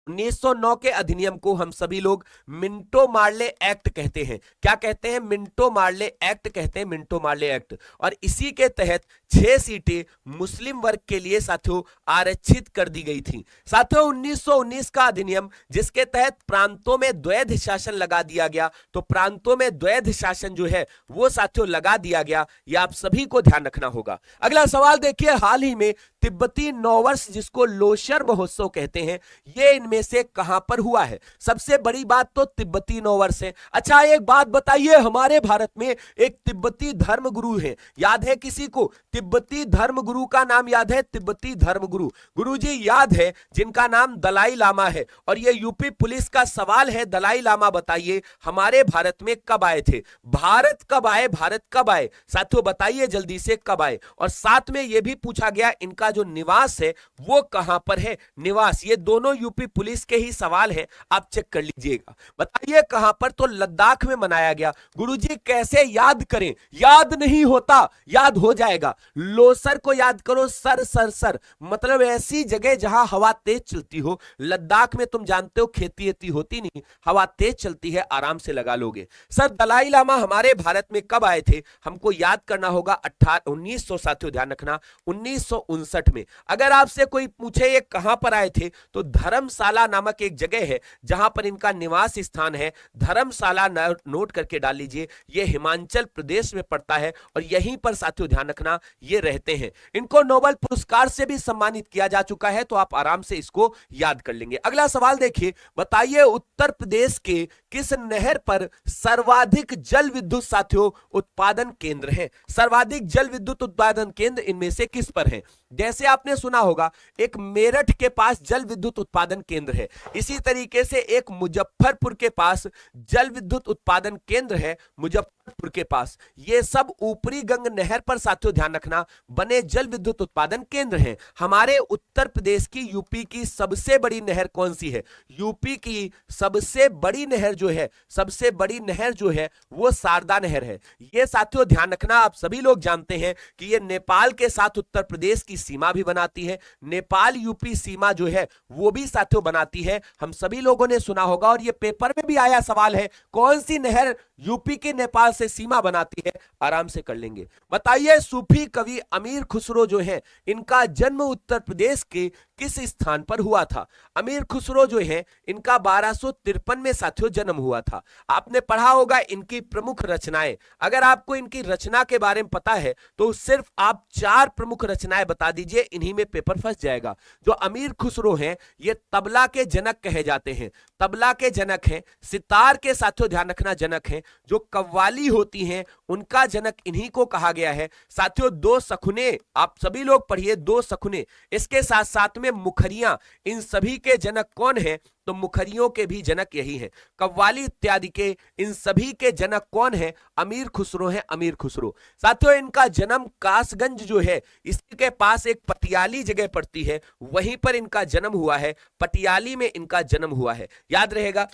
1909 के अधिनियम को हम सभी लोग मिंटो मार्ले एक्ट कहते हैं। क्या कहते हैं? मिंटो मार्ले एक्ट कहते हैं, मिंटो मार्ले एक्ट। और इसी के तहत 6 सीटें मुस्लिम वर्ग के लिए साथियों आरक्षित कर दी गई थी। साथियों 1919 का अधिनियम, जिसके तहत प्रांतों में द्वैध शासन लगा दिया गया। तो प्रांतों में द्वैध शासन जो है वो साथियों लगा दिया गया, ये आप सभी को ध्यान रखना होगा। अगला सवाल देखिए, हाल ही में तिब्बती नववर्ष जिसको लोशर महोत्सव कहते हैं, ये इनमें से कहां पर हुआ है? सबसे बड़ी बात तो तिब्बती नववर्ष है। अच्छा एक बात बताइए, हमारे भारत में एक तिब्बती धर्मगुरु है, याद है किसी को? तिब्बती धर्मगुरु का नाम याद है? तिब्बती धर्मगुरु, गुरुजी याद है, जिनका नाम दलाई लामा है। और ये यूपी पुलिस का सवाल है, दलाई लामा बताइए हमारे भारत में कब आए थे? भारत कब आए? भारत कब आए साथियों, बताइए जल्दी से, कब आए? और साथ में यह भी पूछा गया इनका जो निवास है वो कहां पर है? निवास, ये दोनों यूपी पुलिस के ही सवाल है, आप चेक कर लीजिएगा। बताइए कहां पर? तो लद्दाख में मनाया गया। गुरुजी कैसे याद करें? याद नहीं होता, याद हो जाएगा। लोसर को याद करो, सर सर सर, मतलब ऐसी जगह जहां हवा तेज चलती हो। लद्दाख में तुम जानते हो खेती एती होती नहीं, हवा तेज चलती है, आराम से लगा लोगे। सर दलाई लामा हमारे भारत में कब आए थे? हमको याद करना होगा 1900, साथियों ध्यान रखना, 1959 में। अगर आपसे कोई पूछे ये कहां पर आए थे, तो धर्मशाला नामक एक जगह है जहां पर इनका निवास स्थान है। धर्मशाला नोट करके डाल लीजिए, यह हिमाचल प्रदेश में पड़ता है और यहीं पर साथियों ध्यान रखना ये रहते हैं। इनको नोबेल पुरस्कार से भी सम्मानित किया जा चुका है, तो आप आराम से इसको याद कर लेंगे। अगला सवाल देखिए, बताइए उत्तर प्रदेश के किस नहर पर सर्वाधिक जल विद्युत साथियों उत्पादन केंद्र है? सर्वाधिक जल विद्युत उत्पादन केंद्र इनमें से किस पर है? जैसे आपने सुना होगा एक मेरठ के पास जल विद्युत उत्पादन केंद्र है, इसी तरीके से एक मुजफ्फरपुर के पास जल विद्युत उत्पादन केंद्र है, मुजफ्फरपुर के पास। ये सब ऊपरी गंग नहर पर साथियों ध्यान रखना बने जल विद्युत उत्पादन केंद्र हैं। हमारे उत्तर प्रदेश की, यूपी की सबसे बड़ी नहर कौन सी है? यूपी की सबसे बड़ी नहर जो है, सबसे बड़ी नहर जो है वो शारदा नहर है। ये साथियों ध्यान रखना, आप सभी लोग जानते हैं कि ये नेपाल के साथ उत्तर प्रदेश की सीमा भी बनाती है। नेपाल यूपी सीमा जो है वो भी साथियों बनाती है, हम सभी लोगों ने सुना होगा। और ये पेपर में भी आया सवाल है, कौन सी नहर यूपी के नेपाल से सीमा बनाती है? आराम से कर लेंगे। बताइए सूफी कवि अमीर खुसरो जो है, इनका जन्म उत्तर प्रदेश के किस स्थान पर हुआ था? अमीर खुसरो जो है इनका 1253 में साथियों जन्म हुआ था। आपने पढ़ा होगा इनकी प्रमुख रचनाएं। अगर आपको इनकी रचना के बारे में पता है तो सिर्फ आप 4 प्रमुख रचनाएं बता दीजिए, इन्हीं में पेपर फंस जाएगा। जो अमीर खुसरो हैं ये तबला के जनक कहे जाते हैं, तबला के जनक हैं, सितार के साथियों ध्यान रखना जनक हैं, जो कव्वाली होती हैं उनका जनक इन्हीं को कहा गया है। साथियों 2 सखुने, आप सभी लोग पढ़िए 2 सखुने, इसके साथ साथ में मुखरियां, इन सभी के जनक कौन हैं? तो मुखरियों के भी जनक यही हैं। कव्वाली इत्यादि के इन सभी के जनक कौन हैं? अमीर खुसरो हैं, अमीर खुसरो। साथियों इनका जन्म कासगंज जो है इसके पास एक पटियाली जगह पड़ती है, वहीं पर इनका जन्म हुआ है, पटियाली में इनका जन्म हुआ है, याद रहेगा।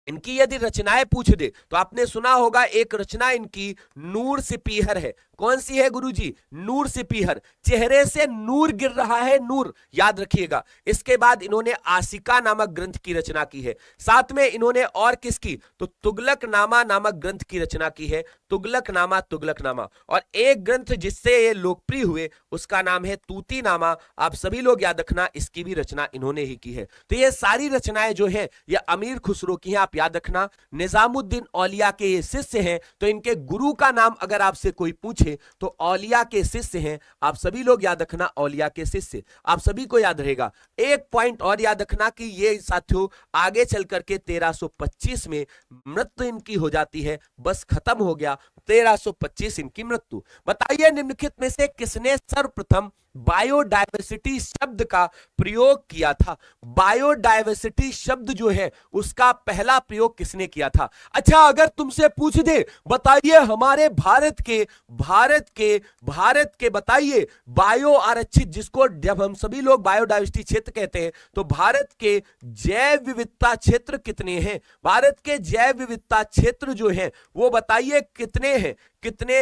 इनकी यदि रचनाएं पूछ दे तो आपने सुना होगा एक रचना इनकी नूर सिपीहर है। कौन सी है गुरुजी? नूर सिपीहर, चेहरे से नूर गिर रहा है, नूर, याद रखिएगा। इसके बाद इन्होंने आशिका नामक ग्रंथ की रचना की है। साथ में इन्होंने और किसकी? तो तुगलकनामा नामक ग्रंथ की रचना की है, तुगलकनामा, तुगलकनामा। और एक ग्रंथ जिससे ये लोकप्रिय हुए उसका नाम है तूतीनामा। आप सभी लोग याद रखना, इसकी भी रचना इन्होंने ही की है। तो ये सारी रचनाएं जो है ये अमीर खुसरो की हैं, आप याद रखना। निजामुद्दीन औलिया के ये शिष्य हैं, तो इनके गुरु का नाम अगर आपसे कोई पूछे तो औलिया के शिष्य हैं। आप सभी लोग याद रखना, औलिया के शिष्य, आप सभी को याद रहेगा। एक पॉइंट और याद रखना कि ये साथियों आगे चल करके 1325 में मृत्यु इनकी हो जाती है, बस खत्म हो गया। 1325 इनकी मृत्यु। बताइए निम्नलिखित में से किसने सर्वप्रथम बायोडायवर्सिटी शब्द का प्रयोग किया था? बायोडायवर्सिटी शब्द जो है उसका पहला प्रयोग किसने किया था? अच्छा, अगर तुमसे पूछ दे बताइए हमारे भारत के बताइए बायो आरक्षित, जिसको जब हम सभी लोग बायोडायवर्सिटी क्षेत्र कहते हैं, तो भारत के जैव विविधता क्षेत्र कितने हैं? भारत के जैव विविधता क्षेत्र जो है वो बताइए कितने हैं? कितने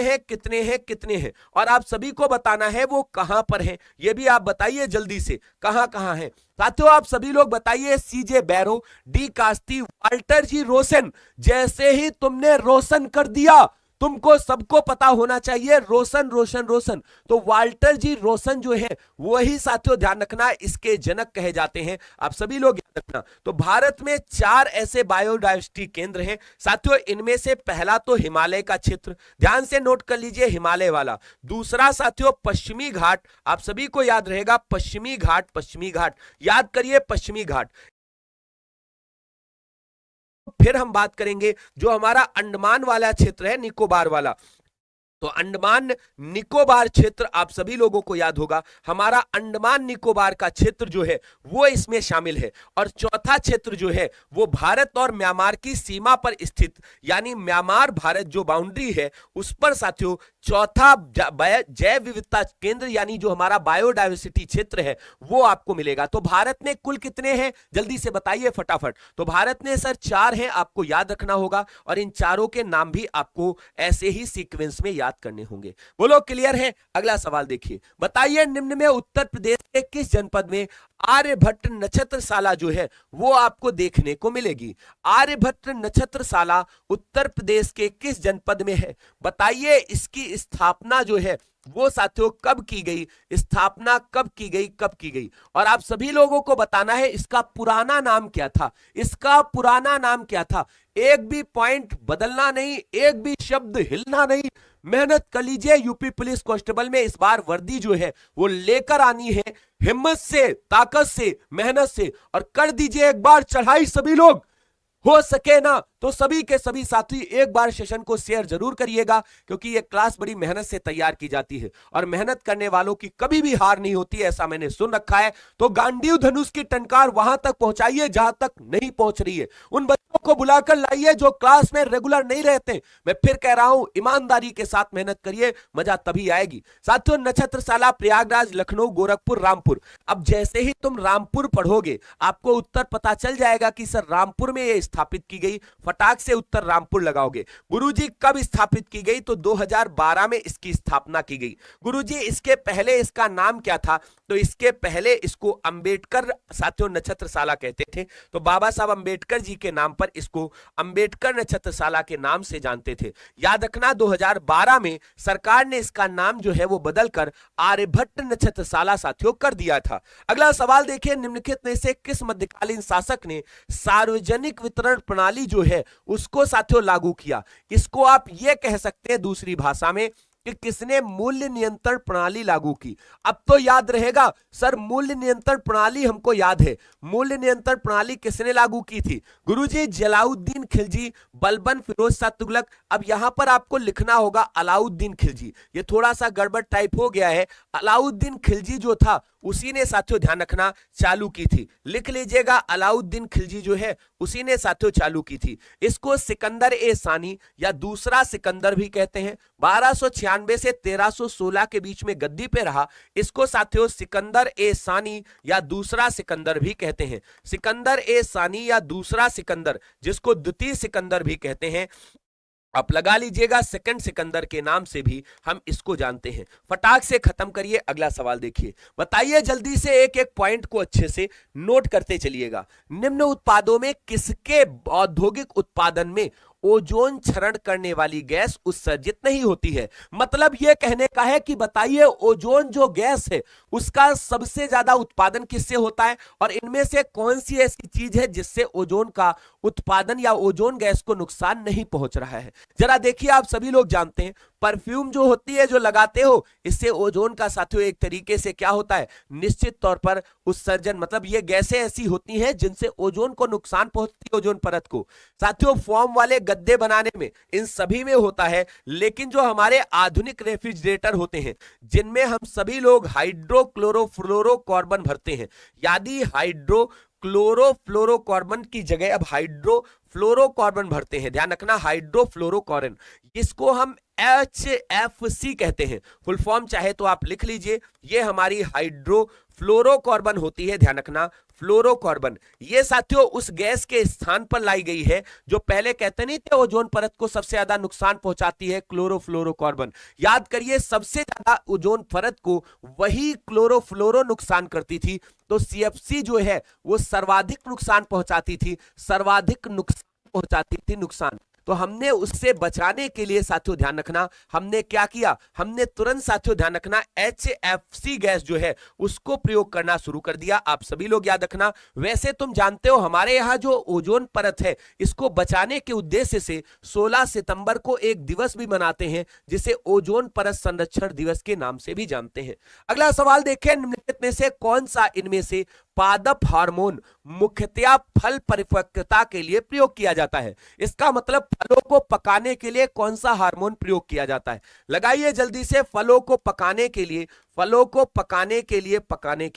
हैं? और आप सभी को बताना है वो कहां पर है, ये भी आप बताइए जल्दी से, कहां है साथियों? आप सभी लोग बताइए। सीजे बैरो, डी कास्ती, वाल्टर जी रोशन। जैसे ही तुमने रोशन कर दिया, तुमको सबको पता होना चाहिए रोशन। तो वाल्टर जी रोशन जो है वही साथियों, ध्यान रखना, इसके जनक कहे जाते हैं। आप सभी लोग याद रखना। तो भारत में 4 ऐसे बायोडायवर्सिटी केंद्र हैं साथियों। इनमें से पहला तो हिमालय का क्षेत्र, ध्यान से नोट कर लीजिए, हिमालय वाला। दूसरा साथियों पश्चिमी घाट, आप सभी को याद रहेगा पश्चिमी घाट, याद करिए पश्चिमी घाट। फिर हम बात करेंगे जो हमारा अंडमान वाला क्षेत्र है, निकोबार वाला। तो अंडमान निकोबार क्षेत्र आप सभी लोगों को याद होगा, हमारा अंडमान निकोबार का क्षेत्र जो है वो इसमें शामिल है। और चौथा क्षेत्र जो है वो भारत और म्यांमार की सीमा पर स्थित, यानी म्यांमार भारत जो बाउंड्री है उस पर साथियों चौथा जैव विविधता केंद्र यानी जो हमारा बायोडायवर्सिटी क्षेत्र है वो आपको मिलेगा। तो भारत में कुल कितने हैं जल्दी से बताइए फटाफट। तो भारत में सर 4 हैं, आपको याद रखना होगा, और इन चारों के नाम भी आपको ऐसे ही सीक्वेंस में याद करने होंगे। बोलो क्लियर है? अगला सवाल देखिए, बताइए निम्न में उत्तर प्रदेश के किस जनपद में आर्यभट्ट नक्षत्रशाला जो है वो आपको देखने को मिलेगी? आर्यभट्ट नक्षत्रशाला उत्तर प्रदेश के किस जनपद में है? बताइए इसकी स्थापना जो है वो साथियों कब की गई? स्थापना कब की गई? और आप सभी लोगों को बताना है इसका पुराना नाम क्या था? इसका पुराना नाम क्या था? एक भी पॉइंट बदलना नहीं, एक भी शब्द हिलना नहीं। मेहनत कर लीजिए, यूपी पुलिस कांस्टेबल में इस बार वर्दी जो है वो लेकर आनी है, हिम्मत से, ताकत से, मेहनत से, और कर दीजिए एक बार चढ़ाई सभी लोग, हो सके ना तो सभी के सभी साथी एक बार सेशन को शेयर जरूर करिएगा, क्योंकि ये क्लास बड़ी मेहनत से तैयार की जाती है और मेहनत करने वालों की कभी भी हार नहीं होती है, ऐसा मैंने सुन रखा है। तो गांडीव धनुष की टंकार वहां तक पहुंचाइए जहां तक नहीं पहुंच रही है। उन बच्चों को बुलाकर लाइए जो क्लास में रेगुलर नहीं रहते। मैं फिर कह रहा हूं, ईमानदारी के साथ मेहनत करिए, मजा तभी आएगी। साथियों नक्षत्रशाला प्रयागराज, लखनऊ, गोरखपुर, रामपुर। अब जैसे ही तुम रामपुर पढ़ोगे आपको उत्तर पता चल जाएगा कि सर रामपुर में ये स्थापित की गई, फटाक से उत्तर रामपुर लगाओगे। गुरुजी कब स्थापित की गई? तो 2012 में इसकी स्थापना की गई। गुरुजी इसके पहले इसका नाम क्या था? तो इसके पहले इसको अंबेडकर साथियों नक्षत्रशाला कहते थे। तो बाबा साहब अंबेडकर जी के नाम पर इसको अंबेडकर नक्षत्रशाला के नाम से जानते थे। याद रखना 2012 में सरकार ने इसका नाम जो है वो बदलकर आर्यभट्ट नक्षत्रशाला साथियों कर दिया था। अगला सवाल देखिए, निम्नलिखित में से किस मध्यकालीन शासक ने सार्वजनिक वितरण प्रणाली जो है उसको साथियों लागू किया? इसको आप ये कह सकते हैं दूसरी भाषा में कि किसने मूल्य नियंत्रण प्रणाली लागू की। अब तो याद रहेगा सर, मूल्य नियंत्रण प्रणाली हमको याद है। मूल्य नियंत्रण प्रणाली किसने लागू की थी? गुरुजी जलाउद्दीन खिलजी, बलबन फिरोज शाह तुगलक। अब यहां पर आपको लिखना होगा अलाउद्दीन खिलजी, ये थोड़ा सा गड़बड़ टाइप हो गया है। अलाउद्दीन खिलजी जो था उसी ने साथियों ध्यान रखना चालू की थी, लिख लीजिएगा अलाउद्दीन खिलजी जो है उसी ने साथियों चालू की थी। इसको सिकंदर ए सानी या दूसरा सिकंदर भी कहते हैं। 1296 से 1316 के बीच में गद्दी पे रहा, इसको साथियों सिकंदर ए सानी या दूसरा सिकंदर भी कहते हैं। सिकंदर ए सानी या दूसरा सिकंदर, जिसको द्वितीय सिकंदर भी कहते हैं, आप लगा लीजिएगा सेकंड सिकंदर के नाम से भी हम इसको जानते हैं। फटाक से खत्म करिए, अगला सवाल देखिए। बताइए जल्दी से, एक एक पॉइंट को अच्छे से नोट करते चलिएगा। निम्न उत्पादों में किसके औद्योगिक उत्पादन में ओजोन क्षरण करने वाली गैस उत्सर्जित नहीं होती है? मतलब यह कहने का है कि बताइए ओजोन जो गैस है उसका सबसे ज्यादा उत्पादन किससे होता है, और इनमें से कौन सी ऐसी चीज है जिससे ओजोन का उत्पादन या ओजोन गैस को नुकसान नहीं पहुंच रहा है? जरा देखिए, आप सभी लोग जानते हैं परफ्यूम जो होती है जो लगाते हो, इससे ओजोन का साथियों एक तरीके से क्या होता है, निश्चित तौर पर उत्सर्जन, मतलब ये गैसें ऐसी होती हैं जिनसे ओजोन को नुकसान पहुंचती है, ओजोन परत को। साथियों फॉर्म वाले गद्दे बनाने में, इन सभी में होता है। लेकिन जो हमारे आधुनिक रेफ्रिजरेटर होते हैं जिनमें हम सभी लोग हाइड्रोक्लोरोफ्लोरोकार्बन भरते हैं, यदि हाइड्रोक्लोरोफ्लोरोकार्बन की जगह अब हाइड्रोफ्लोरोकार्बन भरते हैं, ध्यान रखना हाइड्रोफ्लोरोकार्बन, इसको हम HFC कहते हैं। फुल फॉर्म चाहे तो आप लिख लीजिए, ये हमारी हाइड्रोफ्लोरोकार्बन होती है, ध्यान रखना फ्लोरोकार्बन। ये साथियों उस गैस के स्थान पर लाई गई है जो पहले कहते नहीं थे ओजोन परत को सबसे ज्यादा नुकसान पहुंचाती है, क्लोरोफ्लोरोकार्बन। याद करिए सबसे ज्यादा ओजोन परत को वही क्लोरोफ्लोरो नुकसान करती थी, तो CFC जो है वो सर्वाधिक नुकसान पहुंचाती थी, सर्वाधिक नुकसान पहुंचाती थी, नुकसान। तो हमने उससे बचाने के लिए साथियों ध्यान रखना हमने क्या किया, हमने तुरंत साथियों ध्यान रखना HFC गैस जो है उसको प्रयोग करना शुरू कर दिया। आप सभी लोग याद रखना। वैसे तुम जानते हो हमारे यहाँ जो ओजोन परत है इसको बचाने के उद्देश्य से 16 सितंबर को एक दिवस भी मनाते हैं जिसे ओजोन परत संरक्षण दिवस के नाम से भी जानते हैं। अगला सवाल देखें, निम्नलिखित में से कौन सा इनमें से पादप हार्मोन मुख्यतया फल परिपक्वता के लिए प्रयोग किया जाता है? इसका मतलब फलों को पकाने के लिए कौन सा हार्मोन प्रयोग किया जाता है? लगाइए जल्दी से, फलों को पकाने के लिए, फलों को पकाने के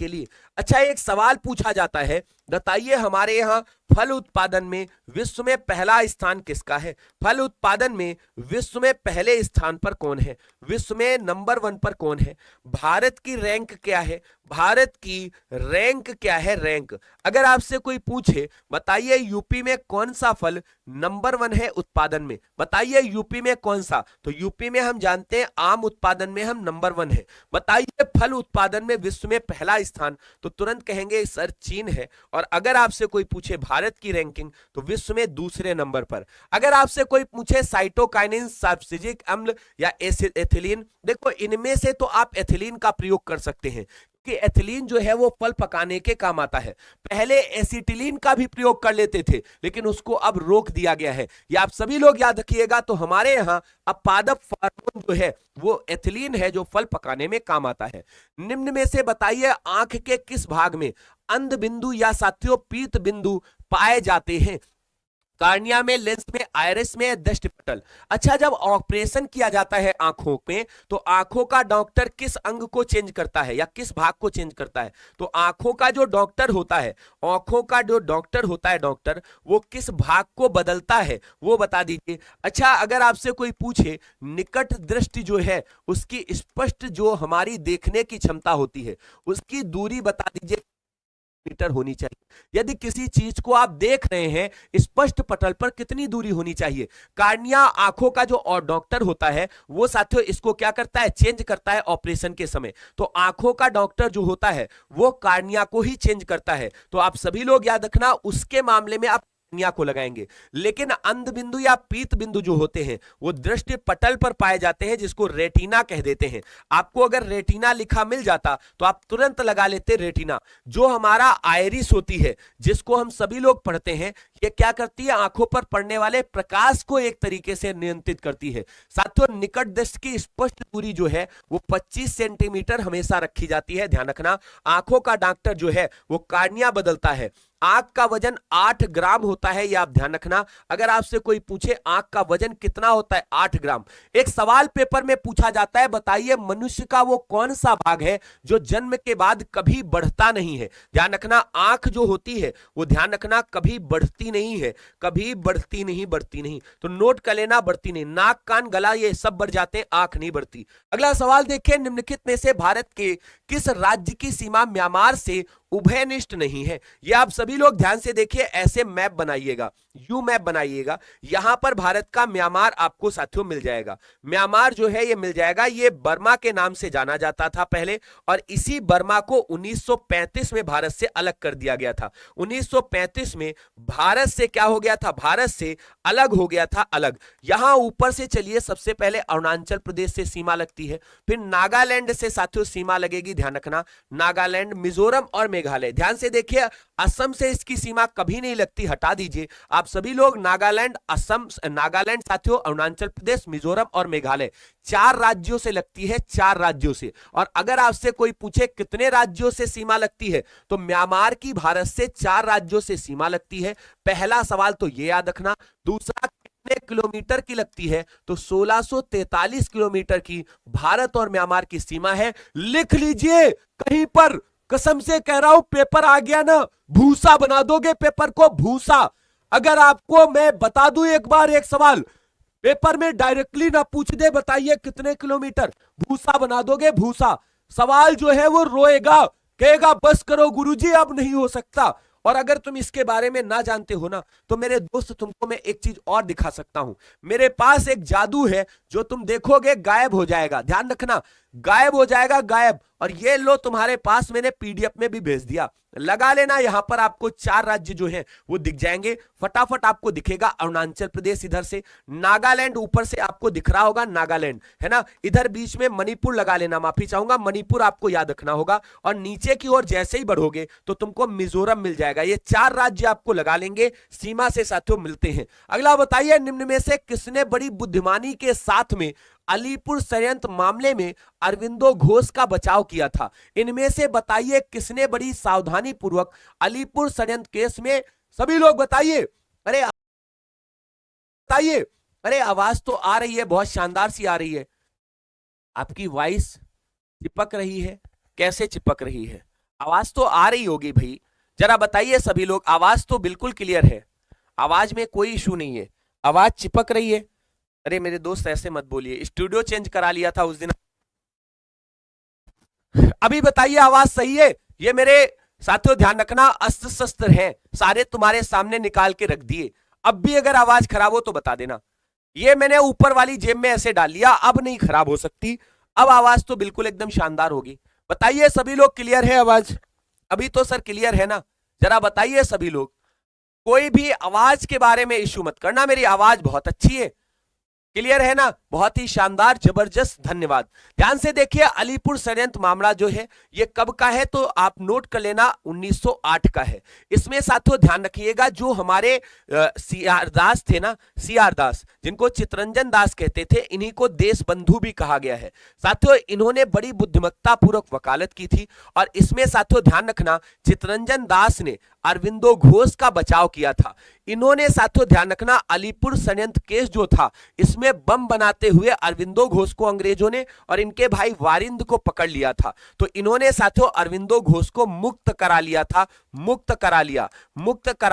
लिए। अच्छा, एक सवाल पूछा जाता है, बताइए हमारे यहाँ फल उत्पादन में विश्व में पहला स्थान किसका है? फल उत्पादन में विश्व में पहले स्थान पर कौन है? विश्व में नंबर 1 पर कौन है? भारत की रैंक क्या है? भारत की रैंक क्या है? रैंक। अगर आपसे कोई पूछे बताइए यूपी में कौन सा फल नंबर 1 है उत्पादन में, बताइए यूपी में कौन सा? तो यूपी में हम जानते हैं आम उत्पादन में हम नंबर 1 है। बताइए फल उत्पादन में विश्व में पहला स्थान, तो तुरंत कहेंगे सर चीन है। और अगर आपसे कोई पूछे भारत की रैंकिंग तो विश्व में दूसरे नंबर पर। अगर आपसे कोई पूछे साइटोकाइनिन, सल्फ्यूरिक अम्ल या एथिलीन, देखो इनमें से तो आप एथिलीन का प्रयोग कर सकते हैं कि एथिलीन जो है वो फल पकाने के काम आता है। पहले एसिटिलीन का भी प्रयोग कर लेते थे लेकिन उसको अब रोक दिया गया है, ये आप सभी लोग याद रखिएगा। तो हमारे यहाँ अब पादप हार्मोन जो है वो एथिलीन है जो फल पकाने में काम आता है। निम्न में से बताइए आंख के किस भाग में अंध बिंदु या साथियों पीत बिंदु पाए जाते हैं? कार्निया में, लेंस में, आइरिस में, दृष्टिपटल। अच्छा, जब ऑपरेशन किया जाता है आंखों में तो आंखों का डॉक्टर किस अंग को चेंज करता है या किस भाग को चेंज करता है? तो आंखों का जो डॉक्टर होता है, आंखों का जो डॉक्टर होता है डॉक्टर, वो किस भाग को बदलता है वो बता दीजिए। अच्छा, अगर आपसे कोई पूछे निकट दृष्टि जो है उसकी स्पष्ट जो हमारी देखने की क्षमता होती है उसकी दूरी बता दीजिए मीटर होनी चाहिए। यदि किसी चीज को आप देख रहे हैं स्पष्ट पटल पर कितनी दूरी होनी चाहिए? कार्निया आंखों का जो डॉक्टर होता है वो साथियों इसको क्या करता है, चेंज करता है ऑपरेशन के समय। तो आंखों का डॉक्टर जो होता है वो कार्निया को ही चेंज करता है। तो आप सभी लोग याद रखना उसके मामले में आप कार्निया को लगाएंगे। लेकिन अंध बिंदु या पीत बिंदु जो होते हैं वो दृष्टि पटल पर पाए जाते हैं जिसको रेटिना कह देते हैं। आपको अगर रेटिना लिखा मिल जाता तो आप तुरंत लगा लेते रेटिना। जो हमारा आइरिस होती है जिसको हम सभी लोग पढ़ते हैं, ये क्या करती है, आंखों पर पड़ने वाले प्रकाश को एक तरीके से नियंत्रित करती है। साथियों निकट दृष्टि की स्पष्ट दूरी जो है वो 25 सेंटीमीटर हमेशा रखी जाती है, ध्यान रखना। आंखों का डॉक्टर जो है वो कार्निया बदलता है। आंख का वजन 8 ग्राम होता है, यह आप ध्यान रखना। अगर आपसे कोई पूछे आंख का वजन कितना होता है, 8 ग्राम। एक सवाल पेपर में पूछा जाता है, बताइए मनुष्य का वो कौन सा भाग है जो जन्म के बाद कभी बढ़ता नहीं है? ध्यान रखना आंख जो होती है वो ध्यान रखना कभी बढ़ती नहीं है, कभी बढ़ती नहीं। तो नोट कर लेना, बढ़ती नहीं। नाक, कान, गला ये सब बढ़ जाते हैं, आंख नहीं बढ़ती। अगला सवाल देखिए, निम्नलिखित में से भारत के किस राज्य की सीमा म्यांमार से उभयनिष्ठ नहीं है? ये आप सभी लोग ध्यान से देखिए, ऐसे मैप बनाइएगा, यू मैप बनाइएगा। यहां पर भारत का म्यांमार आपको साथियों मिल जाएगा। म्यांमार जो है ये मिल जाएगा, ये बर्मा के नाम से जाना जाता था पहले, और इसी बर्मा को 1935 में भारत से अलग कर दिया गया था। 1935 में भारत से क्या हो गया था, भारत से अलग हो गया था, अलग। यहां ऊपर से चलिए, सबसे पहले अरुणाचल प्रदेश से सीमा लगती है, फिर नागालैंड से साथियों सीमा लगेगी, ध्यान रखना। नागालैंड, मिजोरम और मेघालय। ध्यान से देखिए, असम से इसकी सीमा कभी नहीं लगती, हटा दीजिए आप सभी लोग। नागालैंड, असम, नागालैंड साथियों, अरुणाचल प्रदेश, मिजोरम और मेघालय 4 राज्यों से लगती है, 4 राज्यों से। और अगर आपसे कोई पूछे कितने राज्यों से सीमा लगती है, तो म्यांमार की भारत से 4 राज्यों से सीमा लगती है। पहला सवाल तो ये याद रखना। दूसरा, कितने किलोमीटर की लगती है? तो 1643 किलोमीटर की भारत और म्यांमार की सीमा है। लिख लीजिए कहीं पर, कसम से कह रहा हूं, पेपर आ गया ना, भूसा बना दोगे पेपर को, भूसा। अगर आपको मैं बता दूं एक बार एक सवाल, पेपर में डायरेक्टली ना पूछ दे बताइए कितने किलोमीटर, भूसा बना दोगे, भूसा। सवाल जो है वो रोएगा, कहेगा बस करो गुरुजी अब नहीं हो सकता। और अगर तुम इसके बारे में ना जानते हो ना, तो मेरे दोस्त तुमको मैं एक चीज और दिखा सकता हूं। मेरे पास एक जादू है जो तुम देखोगे गायब हो जाएगा, ध्यान रखना, गायब हो जाएगा, गायब। और ये लो तुम्हारे पास मैंने पीडीएफ में भी भेज दिया, लगा लेना। यहां पर आपको 4 राज्य जो हैं वो दिख जाएंगे, फटाफट आपको दिखेगा। अरुणाचल प्रदेश इधर से, नागालैंड ऊपर से आपको दिख रहा होगा, नागालैंड है ना, इधर बीच में मणिपुर लगा लेना, माफी चाहूंगा, मणिपुर आपको याद रखना होगा। और नीचे की ओर जैसे ही बढ़ोगे तो तुमको मिजोरम मिल जाएगा। ये 4 राज्य आपको लगा लेंगे, सीमा से साथियों मिलते हैं। अगला बताइए, निम्न में से किसने बड़ी बुद्धिमानी के साथ में अलीपुर षड्यंत्र मामले में अरविंदो घोष का बचाव किया था? इनमें से बताइए किसने बड़ी सावधानी पूर्वक अलीपुर षड्यंत्र केस में, सभी लोग बताइए, अरे बताइए, अरे आवाज तो आ रही है, बहुत शानदार सी आ रही है, आपकी वॉइस चिपक रही है, कैसे चिपक रही है? आवाज तो आ रही होगी भाई, जरा बताइए सभी लोग, आवाज तो बिल्कुल क्लियर है, आवाज में कोई इशू नहीं है, आवाज चिपक रही है? अरे मेरे दोस्त ऐसे मत बोलिए, स्टूडियो चेंज करा लिया था उस दिन। अभी बताइए आवाज सही है? ये मेरे साथियों ध्यान रखना, अस्त्र शस्त्र हैं सारे तुम्हारे सामने निकाल के रख दिए, अब भी अगर आवाज खराब हो तो बता देना। ये मैंने ऊपर वाली जेब में ऐसे डाल लिया, अब नहीं खराब हो सकती, अब आवाज तो बिल्कुल एकदम शानदार होगी। बताइए सभी लोग, क्लियर है आवाज? अभी तो सर क्लियर है ना? जरा बताइए सभी लोग, कोई भी आवाज के बारे में इशू मत करना, मेरी आवाज बहुत अच्छी है, क्लियर है ना? बहुत ही शानदार, जबरदस्त, धन्यवाद। ध्यान से देखिए, अलीपुर षड्यंत्र मामला जो है ये कब का है तो आप नोट कर लेना, 1908 का है। इसमें साथियों ध्यान रखिएगा, जो हमारे सीआर दास थे ना, सीआर दास, जिनको चितरंजन दास कहते थे, इन्हीं को देश बंधु भी कहा गया है। साथियों इन्होंने बड़ी बुद्धिमत्ता पूर्वक वकालत की थी, और इसमें साथियों ध्यान रखना, चितरंजन दास ने अरविंदो घोष का बचाव किया था। इन्होंने साथियों ध्यान रखना, अलीपुर षड्यंत्र केस जो था इसमें बम बनाते हुए अरविंदो घोष को अंग्रेजों ने और इनके भाई वारिंद को पकड़ लिया था। तो इन्होंने साथियों अरविंदो घोष को मुक्त करा लिया था, मुक्त करा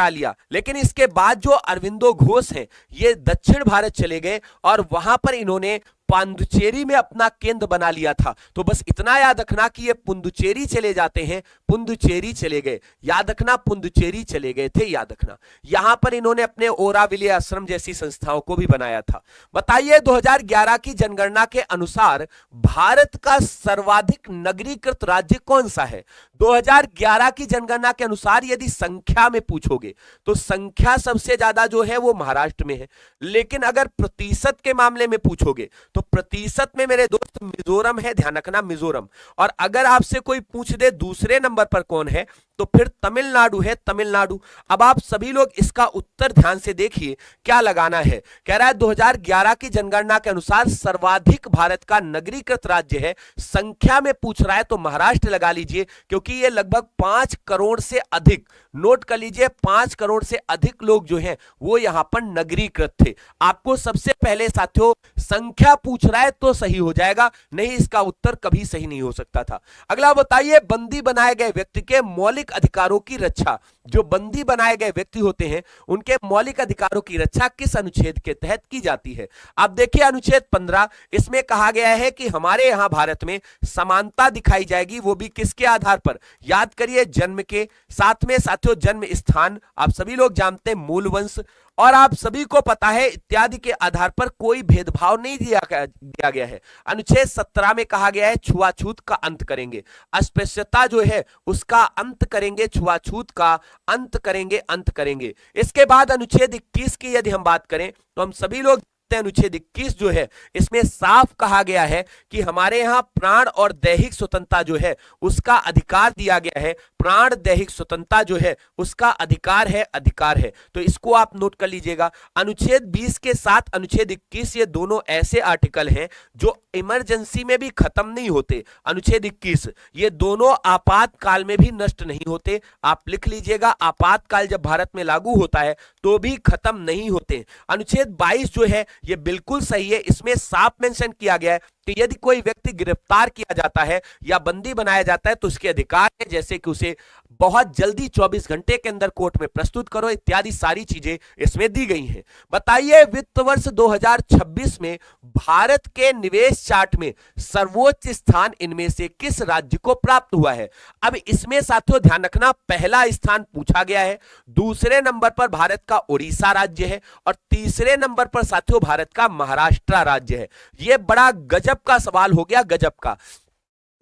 लिया। लेकिन इसके बाद जो अरविंदो घोष हैं ये दक्षिण भारत चले गए और वहां पर इन्होंने पुडुचेरी में अपना केंद्र बना लिया था। तो बस इतना याद रखना कि ये पुडुचेरी चले जाते हैं, पुडुचेरी चले गए, याद रखना, पुडुचेरी चले गए थे, याद रखना। यहां पर इन्होंने अपने ओराविले आश्रम जैसी संस्थाओं को भी बनाया था। बताइए 2011 की जनगणना के अनुसार भारत का सर्वाधिक नगरीकृत राज्य कौन सा है? 2011 की जनगणना के अनुसार यदि संख्या में पूछोगे तो संख्या सबसे ज्यादा जो है वो महाराष्ट्र में है, लेकिन अगर प्रतिशत के मामले में पूछोगे तो प्रतिशत में मेरे दोस्त मिजोरम है, ध्यान रखना, मिजोरम। और अगर आपसे कोई पूछ दे दूसरे नंबर पर कौन है तो फिर तमिलनाडु है, तमिलनाडु। अब आप सभी लोग इसका उत्तर ध्यान से देखिए क्या लगाना है। कह रहा है 2011 की जनगणना के अनुसार सर्वाधिक भारत का नगरीकृत राज्य है, संख्या में पूछ रहा है तो महाराष्ट्र लगा लीजिए, क्योंकि ये लगभग 5 करोड़ से अधिक, नोट कर लीजिए, 5 करोड़ से अधिक लोग जो हैं वो यहां पर नगरीकृत थे। आपको सबसे पहले साथियों संख्या पूछ रहा है तो सही हो जाएगा, नहीं इसका उत्तर कभी सही नहीं हो सकता था। अगला बताइए, बंदी बनाए गए व्यक्ति के मौलिक अधिकारों की रक्षा, जो बंदी बनाए गए व्यक्ति होते हैं उनके मौलिक अधिकारों की रक्षा किस अनुच्छेद के तहत की जाती है? आप देखिए अनुच्छेद 15, इसमें कहा गया है कि हमारे यहां भारत में समानता दिखाई जाएगी, वो भी किसके आधार पर? याद करिए, जन्म के, साथ में साथियों जन्म स्थान, आप सभी लोग जानते हैं मूल वंश, और आप सभी को पता है इत्यादि के आधार पर कोई भेदभाव नहीं दिया गया है। अनुच्छेद 17 में कहा गया है छुआछूत का अंत करेंगे, अस्पृश्यता जो है उसका अंत करेंगे, छुआछूत का अंत करेंगे। इसके बाद अनुच्छेद 21 की यदि हम बात करें तो हम सभी लोग अनुच्छेद 21 जो है, इसमें साफ कहा गया है कि हमारे यहां प्राण और दैहिक स्वतंत्रता जो है उसका अधिकार दिया गया है। प्राण दैहिक स्वतंत्रता जो है उसका अधिकार है, अधिकार है। तो इसको आप नोट कर लीजिएगा। अनुच्छेद 20 के साथ अनुच्छेद 21, ये दोनों ऐसे आर्टिकल हैं जो इमरजेंसी में भी खत्म नहीं होते। अनुच्छेद 21, ये दोनों आपातकाल में भी नष्ट नहीं होते। आप लिख लीजिएगा, आपातकाल जब भारत में लागू होता है तो भी खत्म नहीं होते। अनुच्छेद 22 जो है ये बिल्कुल सही है। इसमें साफ मेंशन किया गया है कि यदि कोई व्यक्ति गिरफ्तार किया जाता है या बंदी बनाया जाता है तो उसके अधिकार है, जैसे कि उसे बहुत जल्दी 24 घंटे के अंदर कोर्ट में प्रस्तुत करो, इत्यादि सारी चीजें इसमें दी गई हैं। बताइए वित्त वर्ष 2026 में भारत के निवेश चार्ट में सर्वोच्च स्थान इनमें से किस राज्य को प्राप्त हुआ है? अब इसमें साथियों ध्यान रखना, पहला स्थान पूछा गया है, दूसरे नंबर पर भारत का उड़ीसा राज्य है और तीसरे नंबर पर साथियों भारत का महाराष्ट्र राज्य है। यह बड़ा गजब का सवाल हो गया, गजब का।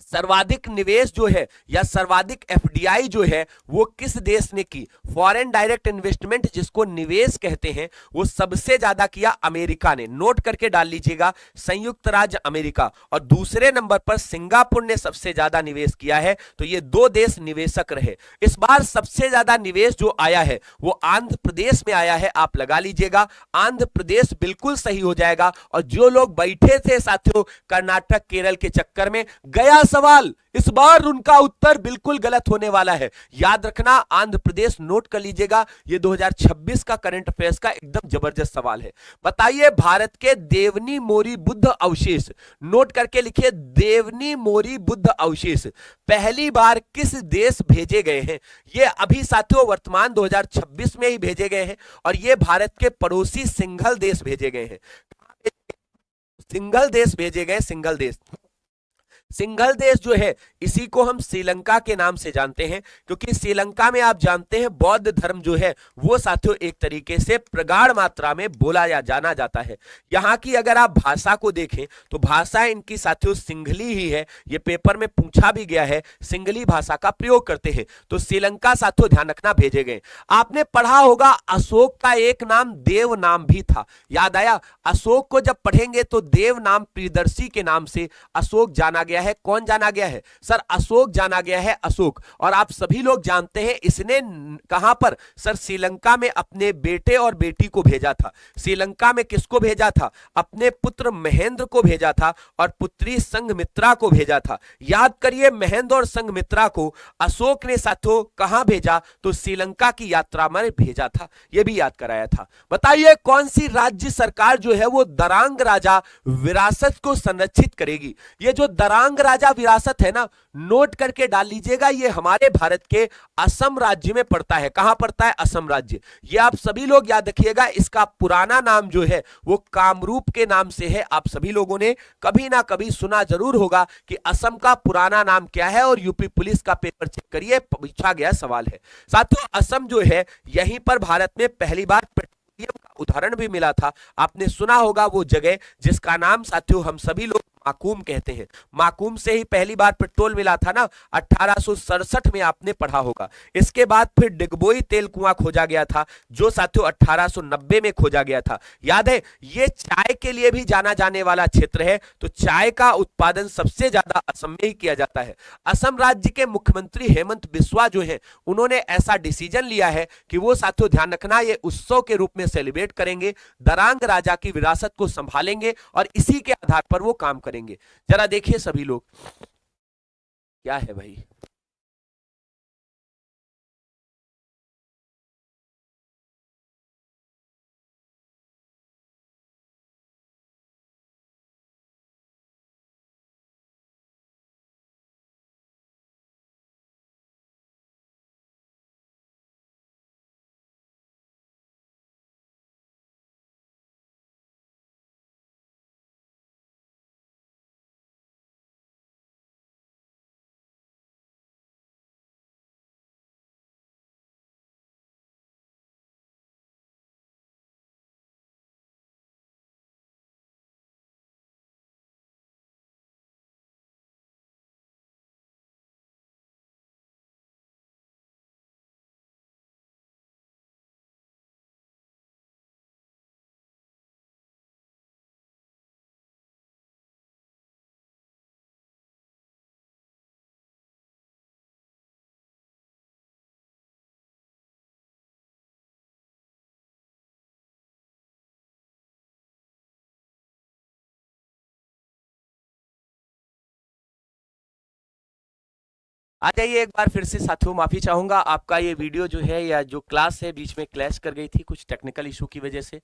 सर्वाधिक निवेश जो है या सर्वाधिक एफडीआई जो है वो किस देश ने की? फॉरेन डायरेक्ट इन्वेस्टमेंट जिसको निवेश कहते हैं, वो सबसे ज्यादा किया अमेरिका ने। नोट करके डाल लीजिएगा, संयुक्त राज्य अमेरिका। और दूसरे नंबर पर सिंगापुर ने सबसे ज्यादा निवेश किया है। तो ये दो देश निवेशक रहे। इस बार सबसे ज्यादा निवेश जो आया है वो आंध्र प्रदेश में आया है। आप लगा लीजिएगा, आंध्र प्रदेश बिल्कुल सही हो जाएगा। और जो लोग बैठे थे साथियों कर्नाटक केरल के चक्कर में, गया सवाल, इस बार उनका उत्तर बिल्कुल गलत होने वाला है। याद रखना, आंध्र प्रदेश नोट कर लीजिएगा। ये 2026 का करंट अफेयर्स का एकदम जबरदस्त सवाल है। बताइए भारत के देवनी मोरी बुद्ध अवशेष, नोट करके लिखिए, देवनी मोरी बुद्ध अवशेष पहली बार किस देश भेजे गए हैं? ये अभी साथियों वर्तमान 2026 में ही भेजे गए हैं और ये भारत के पड़ोसी सिंघल देश भेजे गए हैं। सिंघल देश भेजे गए, सिंघल देश। सिंघल देश जो है इसी को हम श्रीलंका के नाम से जानते हैं, क्योंकि श्रीलंका में आप जानते हैं बौद्ध धर्म जो है वो साथियों एक तरीके से प्रगाढ़ मात्रा में बोला या जाना जाता है। यहाँ की अगर आप भाषा को देखें तो भाषा इनकी साथियों सिंघली ही है। ये पेपर में पूछा भी गया है, सिंघली भाषा का प्रयोग करते हैं। तो श्रीलंका साथियों ध्यान रखना भेजे गए। आपने पढ़ा होगा अशोक का एक नाम देव नाम भी था, याद आया? अशोक को जब पढ़ेंगे तो देव नाम प्रियदर्शी के नाम से अशोक जाना गया है। कौन जाना गया है सर? अशोक जाना गया है, अशोक। और आप सभी लोग जानते हैं इसने कहां पर सर? श्रीलंका में अपने बेटे और बेटी को भेजा था। श्रीलंका में किसको भेजा था? अपने पुत्र महेंद्र को भेजा था और पुत्री संघमित्रा को भेजा था। याद करिए, महेंद्र और संघमित्रा को अशोक ने साथियों कहां भेजा? तो श्रीलंका की यात्रा में भेजा था। यह भी याद कराया था। बताइए कौन सी राज्य सरकार जो है वो दरांग राजा विरासत को संरक्षित करेगी? ये जो दरांग राजा विरासत है ना, नोट करके डाल लीजिएगा, ये हमारे भारत के असम राज्य में पड़ता है। कहां पड़ता है? असम राज्य। ये आप सभी लोग याद रखिएगा, इसका पुराना नाम जो है वो कामरूप के नाम से है। आप सभी लोगों ने कभी ना कभी सुना जरूर होगा कि असम का पुराना नाम क्या है, और यूपी पुलिस का पेपर चेक करिए, पूछा गया सवाल है। साथियों असम जो है यहीं पर भारत में पहली बार पेट्रोलियम का उदाहरण भी मिला था। आपने सुना होगा वो जगह जिसका नाम साथियों हम सभी लोग माकूम कहते हैं। माकूम से ही पहली बार पेट्रोल मिला था ना, 1867 में आपने पढ़ा होगा। इसके बाद फिर डिगबोई तेल कुआं खोजा गया था, जो साथियों 1890 में खोजा गया था। याद है, ये चाय के लिए भी जाना जाने वाला क्षेत्र है। तो चाय का उत्पादन सबसे ज्यादा असम में ही किया जाता है। असम राज्य के मुख्यमंत्री हेमंत बिस्वा जो है उन्होंने ऐसा डिसीजन लिया है कि वो साथियों ध्यान रखना, ये उत्सव के रूप में सेलिब्रेट करेंगे, दरांग राजा की विरासत को संभालेंगे और इसी के आधार पर वो काम करेंगे। जरा देखिए सभी लोग, क्या है भाई। आ जाइए एक बार फिर से साथियों, माफी चाहूंगा, आपका ये वीडियो जो है या जो क्लास है बीच में क्लैश कर गई थी कुछ टेक्निकल इशू की वजह से,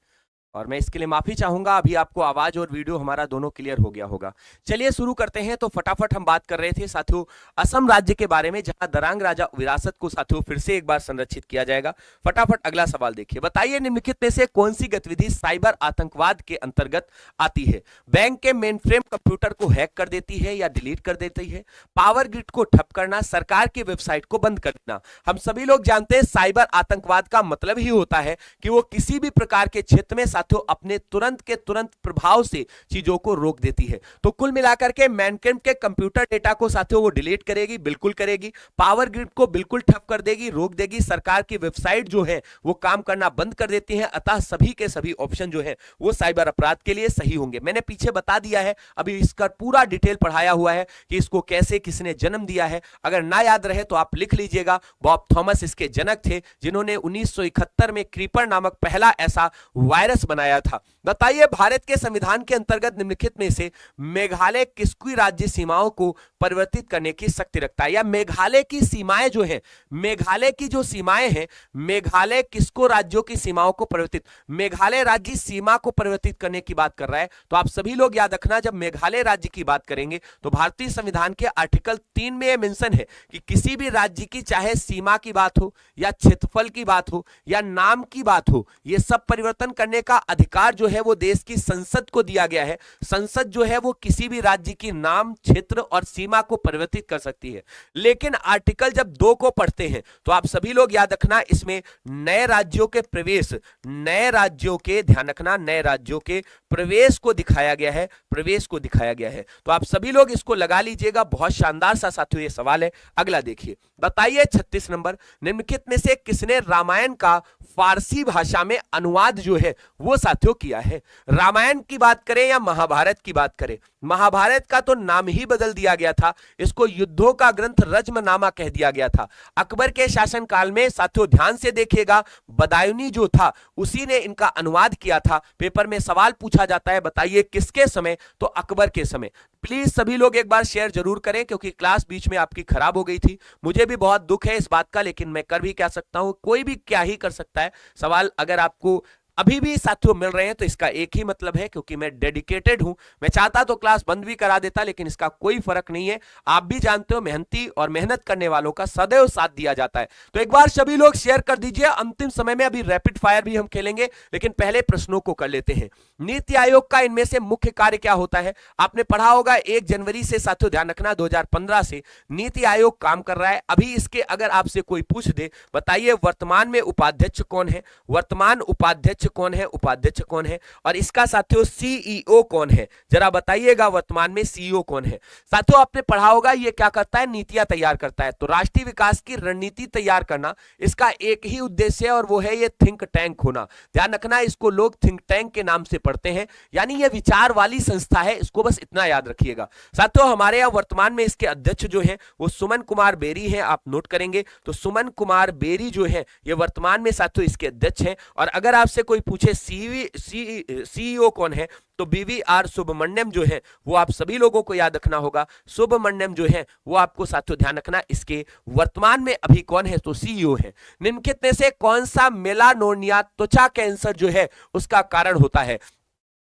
और मैं इसके लिए माफी चाहूंगा। अभी आपको आवाज और वीडियो हमारा दोनों क्लियर हो गया होगा। चलिए शुरू करते हैं। तो फटाफट हम बात कर रहे थे साथियों असम राज्य के बारे में, जहां दरांग राजा विरासत को साथियों फिर से एक बार संरक्षित किया जाएगा। फटाफट अगला सवाल देखिए, बताइए निम्नलिखित में से कौन सी गतिविधि साइबर आतंकवाद के अंतर्गत आती है? बैंक के मेन फ्रेम कंप्यूटर को हैक कर देती है या डिलीट कर देती है, पावर ग्रिड को ठप करना, सरकार की वेबसाइट को बंद कर देना। हम सभी लोग जानते हैं साइबर आतंकवाद का मतलब ही होता है कि वो किसी भी प्रकार के क्षेत्र में साथियों अपने तुरंत के तुरंत प्रभाव से चीजों को रोक देती है। तो कुल मिलाकर के मैनफ्रेम के कंप्यूटर डेटा को साथियों वो डिलीट करेगी, बिल्कुल करेगी, पावर ग्रिड को बिल्कुल ठप कर देगी, रोक देगी, सरकार की वेबसाइट जो है वो काम करना बंद कर देती है। अतः सभी के सभी ऑप्शन जो है वो साइबर अपराध के लिए सही होंगे। मैंने पीछे बता दिया है, अभी इसका पूरा डिटेल पढ़ाया हुआ है कि इसको कैसे किसने जन्म दिया है। अगर ना याद रहे तो आप लिख लीजिएगा। बॉब थॉमस इसके जनक थे, जिन्होंने 1971 में क्रीपर नामक पहला ऐसा वायरस बनाया था। बताइए भारत के संविधान के अंतर्गत निम्नलिखित में से मेघालय किसकी राज्य सीमाओं को परिवर्तित करने की शक्ति रखता है? या मेघालय की सीमाएं जो है, मेघालय की जो सीमाएं हैं, मेघालय किसको राज्यों की सीमाओं को परिवर्तित, मेघालय राज्य सीमा को परिवर्तित करने की बात कर रहा है। तो आप सभी लोग याद रखना, जब मेघालय राज्य की बात करेंगे तो भारतीय संविधान के आर्टिकल 3 में यह मेंशन है कि किसी भी राज्य की चाहे सीमा की बात हो या क्षेत्रफल की बात हो या नाम की बात हो, यह सब परिवर्तन करने का अधिकार जो है वो देश की संसद को दिया गया है। संसद जो है वो किसी भी राज्य की नाम, क्षेत्र और सीमा को परिवर्तित कर सकती है। लेकिन आर्टिकल जब 2 को पढ़ते हैं तो आप सभी लोग याद रखना, इसमें नए राज्यों के प्रवेश, नए राज्यों के, ध्यान रखना, नए राज्यों के प्रवेश को दिखाया गया है, प्रवेश को दिखाया गया है। तो आप सभी लोग इसको लगा लीजिएगा। बहुत शानदार सा साथियों ये सवाल है। अगला देखिए, बताइए 36 नंबर, निम्नलिखित में से किसने रामायण का फारसी भाषा में अनुवाद जो है वो साथियों किया है? रामायण की बात करें या महाभारत की बात करें, महाभारत का तो नाम ही बदल दिया गया था, इसको युद्धों का ग्रंथ रज्मनामा कह दिया गया था। अकबर के शासनकाल में साथियों ध्यान से देखिएगा, बदायूनी जो था उसी ने इनका अनुवाद किया था। पेपर में सवाल पूछा जाता है, बताइए किसके समय? तो अकबर के समय। प्लीज सभी लोग एक बार शेयर जरूर करें, क्योंकि क्लास बीच में आपकी खराब हो गई थी। मुझे भी बहुत दुख है इस बात का, लेकिन मैं कर भी क्या सकता हूं, कोई भी क्या ही कर सकता है। सवाल अगर आपको अभी भी साथियों मिल रहे हैं तो इसका एक ही मतलब है, क्योंकि मैं डेडिकेटेड हूं। मैं चाहता तो क्लास बंद भी करा देता, लेकिन इसका कोई फर्क नहीं है। आप भी जानते हो मेहनती और मेहनत करने वालों का सदैव साथ दिया जाता है। तो एक बार सभी लोग शेयर कर दीजिए। अंतिम समय में अभी रैपिड फायर भी हम खेलेंगे, लेकिन पहले प्रश्नों को कर लेते हैं। नीति आयोग का इनमें से मुख्य कार्य क्या होता है? आपने पढ़ा होगा 1 जनवरी से, साथियों ध्यान रखना 2015 से नीति आयोग काम कर रहा है। अभी इसके अगर आपसे कोई पूछ दे, बताइए वर्तमान में उपाध्यक्ष कौन है, वर्तमान उपाध्यक्ष कौन है, उपाध्यक्ष कौन है, और इसका साथियों सीईओ कौन है? जरा बताइएगा वर्तमान में सीईओ कौन है। साथियों आपने पढ़ा होगा ये क्या करता है? नीतियां तैयार करता है। तो राष्ट्रीय विकास की रणनीति तैयार करना इसका एक ही उद्देश्य है, और वो है ये थिंक टैंक होना। ध्यान रखना, इसको लोग थिंक टैंक के नाम से पढ़ते हैं, यानी ये विचार वाली संस्था है, इसको बस इतना याद रखिएगा। साथियों हमारे यहाँ वर्तमान में इसके अध्यक्ष जो है वो सुमन कुमार बेरी हैं, आप नोट करेंगे। तो सुमन कुमार बेरी जो है ये वर्तमान में साथियों इसके अध्यक्ष हैं। और अगर आपसे कोई पूछे सीईओ कौन है, तो बीवीआर सुब्रमण्यम जो है वो आप सभी लोगों को याद रखना होगा। सुब्रमण्यम जो है वो आपको साथियों ध्यान रखना, इसके वर्तमान में अभी कौन है? तो सीईओ है। निम्नलिखित में से कौन सा मेलानोनिया त्वचा कैंसर जो है उसका कारण होता है?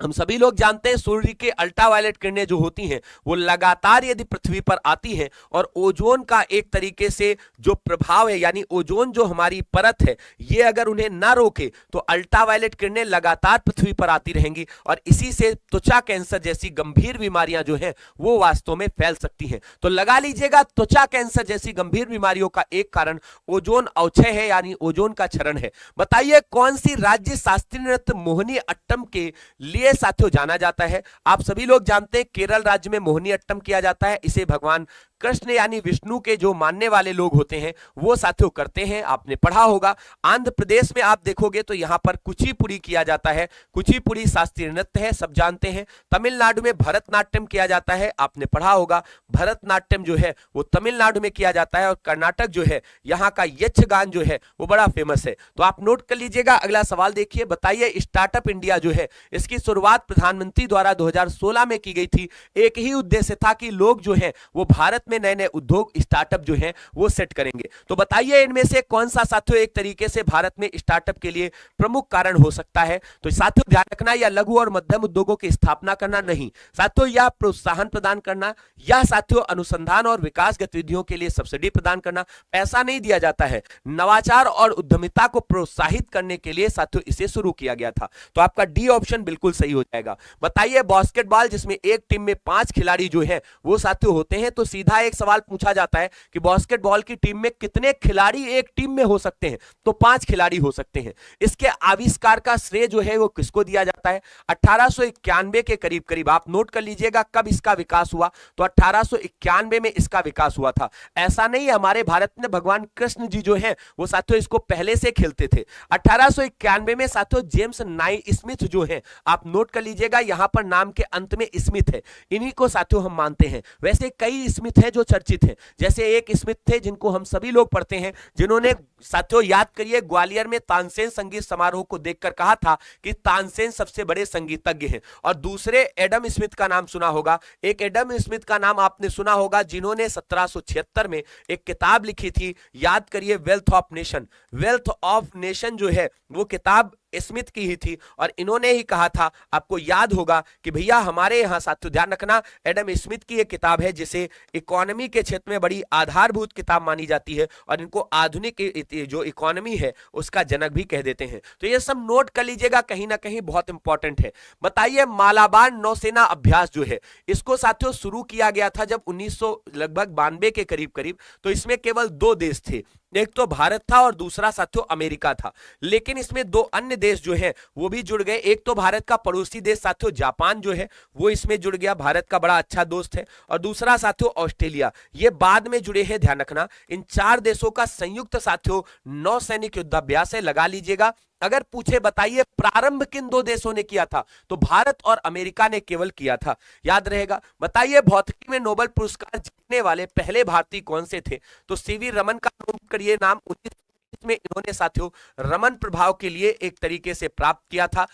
हम सभी लोग जानते हैं सूर्य की अल्ट्रावायलेट किरणें जो होती हैं वो लगातार यदि पृथ्वी पर आती हैं, और ओजोन का एक तरीके से जो प्रभाव है, यानी ओजोन जो हमारी परत है, ये अगर उन्हें ना रोके तो अल्ट्रावायलेट किरणें लगातार पृथ्वी पर आती रहेंगी, और इसी से त्वचा कैंसर जैसी गंभीर बीमारियां जो हैं वो वास्तव में फैल सकती हैं। तो लगा लीजिएगा, त्वचा कैंसर जैसी गंभीर बीमारियों का एक कारण ओजोन अवक्षय है, यानी ओजोन का क्षरण है। बताइए कौन सी राज्य शास्त्रीय नृत्य मोहिनी अट्टम के लिए साथियों जाना जाता है? आप सभी लोग जानते हैं केरल राज्य में मोहिनी अट्टम किया जाता है। इसे भगवान कृष्ण यानी विष्णु के जो मानने वाले लोग होते हैं वो साथियों करते हैं, आपने पढ़ा होगा। आंध्र प्रदेश में आप देखोगे तो यहां पर कुचिपुड़ी किया जाता है, कुचिपुड़ी शास्त्रीय नृत्य है, सब जानते हैं। तमिलनाडु में भरतनाट्यम किया जाता है, आपने पढ़ा होगा। भरतनाट्यम जो है वो तमिलनाडु में किया जाता है, और कर्नाटक जो है यहाँ का यक्षगान जो है वो बड़ा फेमस है। तो आप नोट कर लीजिएगा। अगला सवाल देखिए, बताइए स्टार्टअप इंडिया जो है इसकी शुरुआत प्रधानमंत्री द्वारा 2016 में की गई थी। एक ही उद्देश्य था कि लोग जो है वो भारत में नए नए उद्योग स्टार्टअप जो है वो सेट करेंगे। तो बताइए इनमें से कौन सा साथियों एक तरीके से भारत में स्टार्टअप के लिए प्रमुख कारण हो सकता है। तो साथियों ध्यान रखना, या लघु और मध्यम उद्योगों की स्थापना करना नहीं साथियों, या प्रोत्साहन प्रदान करना, या साथियों अनुसंधान और विकास गतिविधियों के लिए सब्सिडी प्रदान करना। पैसा नहीं दिया जाता है, नवाचार और उद्यमिता को प्रोत्साहित करने के लिए साथियों इसे शुरू किया गया था। तो आपका डी ऑप्शन बिल्कुल सही हो जाएगा। बताइए बास्केटबॉल जिसमें एक टीम में 5 खिलाड़ी जो है वो साथियों होते हैं, तो सीधा एक सवाल पूछा जाता है कि बास्केटबॉल की टीम में कितने खिलाड़ी एक टीम में हो सकते हैं, तो 5 खिलाड़ी हो सकते हैं। इसके आविष्कार का श्रेय जो है वो किसको दिया जाता है? 1891 के करीब करीब, आप नोट कर लीजिएगा कब इसका विकास हुआ, तो 1891 में इसका विकास हुआ था। ऐसा नहीं हमारे भारत में भगवान कृष्ण जी जो है वो साथियों इसको पहले से खेलते थे। 1891 में साथियों जेम्स नाई स्मिथ जो है, आप नोट कर लीजिएगा यहां पर नाम के अंत में स्मिथ है, इन्हीं को साथियों हम मानते हैं। वैसे कई स्मिथ हैं जो चर्चित हैं, जैसे एक स्मिथ थे जिनको हम सभी लोग पढ़ते हैं, जिन्होंने साथियों याद करिए ग्वालियर में तानसेन संगीत समारोह को देखकर कहा था कि तानसेन सबसे बड़े संगीतज्ञ हैं। और दूसरे एडम स्मिथ का नाम सुना होगा, एक एडम स्मिथ का नाम आपने सुना होगा जिन्होंने 1776 में एक किताब लिखी थी, याद करिए wealth of nation. Wealth of nation जो है वो किताब स्मिथ की ही थी, और इन्होंने ही कहा था, आपको याद होगा कि भैया हमारे यहां साथियों ध्यान रखना एडम स्मिथ की एक किताब है जिसे इकोनॉमी के क्षेत्र में बड़ी आधारभूत किताब मानी जाती है, और इनको आधुनिक जो इकोनॉमी है उसका जनक भी कह देते हैं। तो ये सब नोट कर लीजिएगा, कहीं ना कहीं बहुत इंपॉर्टेंट है। बताइए मालाबार नौसेना अभ्यास जो है इसको साथियों शुरू किया गया था जब 1900 लगभग 92 के करीब करीब, तो इसमें केवल 2 देश थे, एक तो भारत था और दूसरा साथियों अमेरिका था। लेकिन इसमें 2 अन्य देश जो है वो भी जुड़ गए, एक तो भारत का पड़ोसी देश साथियों जापान जो है वो इसमें जुड़ गया, भारत का बड़ा अच्छा दोस्त है, और दूसरा साथियों ऑस्ट्रेलिया, ये बाद में जुड़े हैं। ध्यान रखना इन 4 देशों का संयुक्त साथियों नौसैनिक युद्धाभ्यास है, लगा लीजिएगा। अगर पूछे बताइए प्रारंभ किन 2 देशों ने किया था, तो भारत और अमेरिका ने केवल किया था, याद रहेगा। बताइए भौतिकी में नोबेल पुरस्कार जीतने वाले पहले भारतीय कौन से थे, तो सीवी रमन का नोट करिए नाम। 1930 में इन्होंने साथियों रमन प्रभाव के लिए एक तरीके से प्राप्त किया था,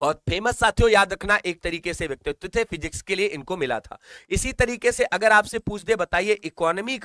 और फेमस साथियों याद रखना एक तरीके से व्यक्तित्व थे, फिजिक्स के लिए इनको मिला था। इसी तरीके से अगर आपसे पूछ दे बताइए इकोनॉमी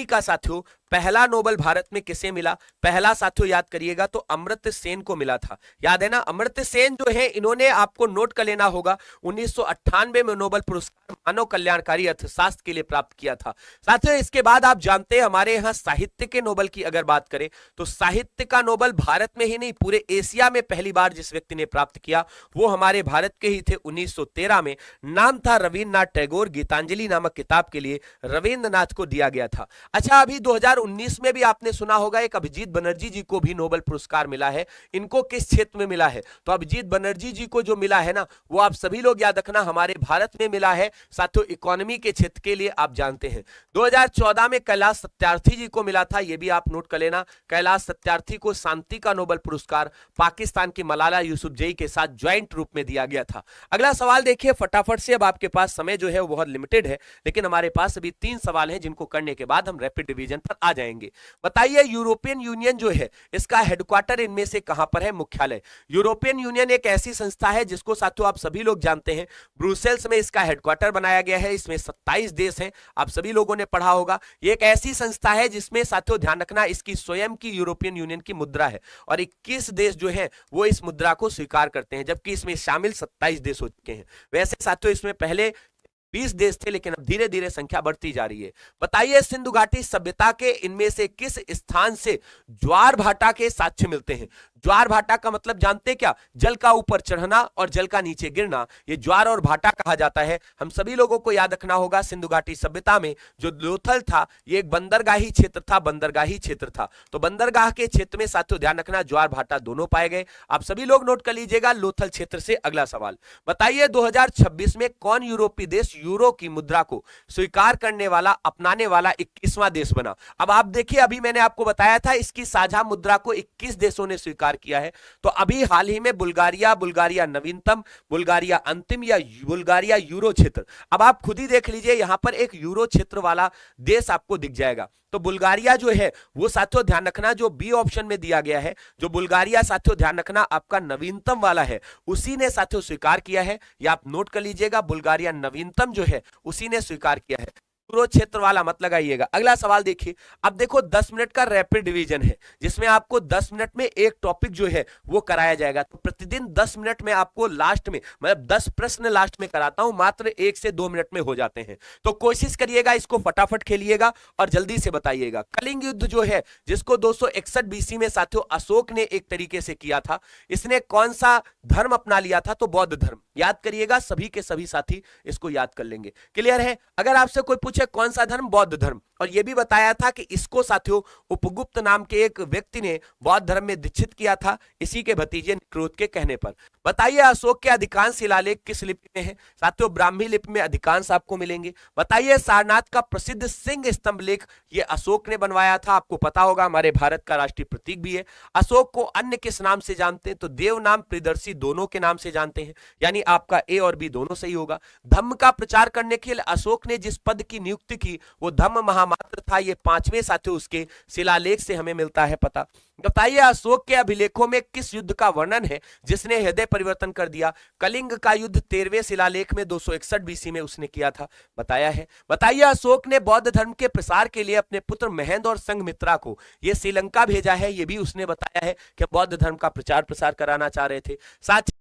का साथियों पहला नोबेल भारत में किसे मिला, पहला साथियों याद करिएगा तो अमर्त्य सेन को मिला था, याद है ना। अमर्त्य सेन जो है इन्होंने, आपको नोट कर लेना होगा, 1998 में नोबेल पुरस्कार मानव कल्याणकारी अर्थशास्त्र के लिए प्राप्त किया था। साथियों इसके बाद आप जानते हैं हमारे यहाँ साहित्य के नोबेल की अगर बात करें तो साहित्य का नोबेल भारत में ही नहीं पूरे एशिया में पहली बार जिस व्यक्ति ने प्राप्त किया वो हमारे भारत के ही थे। 1913 में नाम था रविन्द्रनाथ टैगोर, गीतांजलि नामक किताब के लिए रविंद्रनाथ को दिया गया था। अच्छा अभी 2019 में भी आपने सुना होगा एक अभिजीत बनर्जी जी को भी नोबेल पुरस्कार मिला है। इनको किस क्षेत्र में मिला है, तो अभिजीत बनर्जी जी को जो मिला है ना वो आप सभी लोग याद रखना हमारे भारत में मिला है साथियों इकोनॉमी के क्षेत्र के लिए, आप जानते हैं। 2014 में कैलाश सत्यार्थी जी को मिला था, ये भी आप नोट कर लेना। कैलाश सत्यार्थी को शांति का नोबेल पुरस्कार पाकिस्तान की मलाला यूसुफजई के साथ ज्वाइंट रूप में दिया गया था। अगला सवाल देखिए फटाफट से, अब आपके पास समय जो है वो बहुत लिमिटेड है, लेकिन हमारे पास अभी 3 सवाल हैं जिनको करने के बाद हम रैपिड डिवीजन पर आ जाएंगे। बताइए यूरोपियन यूनियन जो है इसका हेडक्वार्टर इनमें से कहां पर है, मुख्यालय। यूरोपियन यूनियन एक ऐसी संस्था है जिसको साथियों आप सभी लोग जानते हैं ब्रुसेल्स में इसका हेडक्वार्टर बनाया गया है। इसमें 27 देश हैं, आप सभी लोगों ने पढ़ा होगा। ये एक ऐसी संस्था है जिसमें साथियों ध्यान रखना इसकी स्वयं की यूरोपियन यूनियन की मुद्रा है, और 21 देश जो है वो इस मुद्रा को स्वीकार करते हैं, जबकि इसमें शामिल 27 देश हो चुके हैं। वैसे साथियों इसमें पहले 20 देश थे, लेकिन अब धीरे धीरे संख्या बढ़ती जा रही है। बताइए सिंधु घाटी सभ्यता के इनमें से किस स्थान से ज्वार भाटा के साक्ष्य मिलते हैं। ज्वार भाटा का मतलब जानते क्या, जल का ऊपर चढ़ना और जल का नीचे गिरना, ये ज्वार और भाटा कहा जाता है। हम सभी लोगों को याद रखना होगा सिंधु घाटी सभ्यता में जो लोथल था ये एक बंदरगाही क्षेत्र था, बंदरगाही क्षेत्र था। तो बंदरगाह के क्षेत्र में साथियों ध्यान रखना ज्वार भाटा दोनों पाए गए, आप सभी लोग नोट कर लीजिएगा लोथल क्षेत्र से। अगला सवाल बताइए 2026 में कौन यूरोपीय देश यूरो की मुद्रा को स्वीकार करने वाला, अपनाने वाला 21वां देश बना। अब आप देखिए अभी मैंने आपको बताया था इसकी साझा मुद्रा को 21 देशों ने स्वीकार किया है। तो अभी हाल ही में बुल्गारिया नवीनतम, बुल्गारिया अंतिम, या बुल्गारिया यूरो क्षेत्र। अब आप खुद ही देख लीजिए यहां पर एक यूरो क्षेत्र वाला देश आपको दिख जाएगा। तो बुल्गारिया जो है वो साथियों ध्यान रखना जो बी ऑप्शन में दिया गया है, जो बुल्गारिया साथियों ध्यान रखना आपका नवीनतम वाला है, उसी ने साथियों स्वीकार किया है। या आप नोट कर लीजिएगा बुल्गारिया नवीनतम जो है उसी ने स्वीकार किया है। कुरुक्षेत्र वाला मत लगाइएगा। अगला सवाल देखिए, अब देखो 10 मिनट का रैपिड डिवीजन है जिसमें आपको 10 मिनट में एक टॉपिक जो है वो कराया जाएगा। तो प्रतिदिन 10 मिनट में आपको लास्ट में, मतलब 10 प्रश्न लास्ट में कराता हूं, मात्र 1 से 2 मिनट में हो जाते हैं। तो कोशिश करिएगा, इसको फटाफट खेलिएगा और जल्दी से बताइएगा। कलिंग युद्ध जो है जिसको 261 बीसी में साथियों अशोक ने एक तरीके से किया था, इसने कौन सा धर्म अपना लिया था? तो बौद्ध धर्म। याद करिएगा, सभी के सभी साथी इसको याद कर लेंगे। क्लियर है? अगर आपसे कोई पूछे कौन सा धर्म, बौद्ध धर्म। और यह भी बताया था कि इसको साथियों उपगुप्त नाम के एक व्यक्ति ने बौद्ध धर्म में दीक्षित किया था, इसी के भतीजे निक्रोध के कहने पर। बताइए अशोक के अधिकांश शिलालेख किस लिपि में है? साथियों ब्राह्मी लिपि में अधिकांश आपको मिलेंगे। बताइए सारनाथ का प्रसिद्ध सिंह स्तंभ लेख ये अशोक ने बनवाया था, आपको पता होगा, हमारे भारत का राष्ट्रीय प्रतीक भी है। अशोक को अन्य किस नाम से जानते हैं? तो देव नाम, प्रियदर्शी दोनों के नाम से जानते हैं, यानी आपका ए और बी दोनों सही होगा। धम्म का प्रचार करने के लिए अशोक ने जिस पद की नियुक्ति की वो धम्म महामात्र था, ये 5वें साथियों उसके शिलालेख से हमें मिलता है पता। बताइए अशोक के अभिलेखों में किस युद्ध का वर्णन है जिसने हृदय परिवर्तन कर दिया? कलिंग का युद्ध 13वें शिलालेख में 261 बीसी में उसने किया था, बताया है। बताइए अशोक ने बौद्ध धर्म के प्रसार के लिए अपने पुत्र महेंद्र और संघमित्रा को ये श्रीलंका भेजा है, ये भी उसने बताया है कि बौद्ध धर्म का प्रचार प्रसार कराना चाह रहे थे। साथ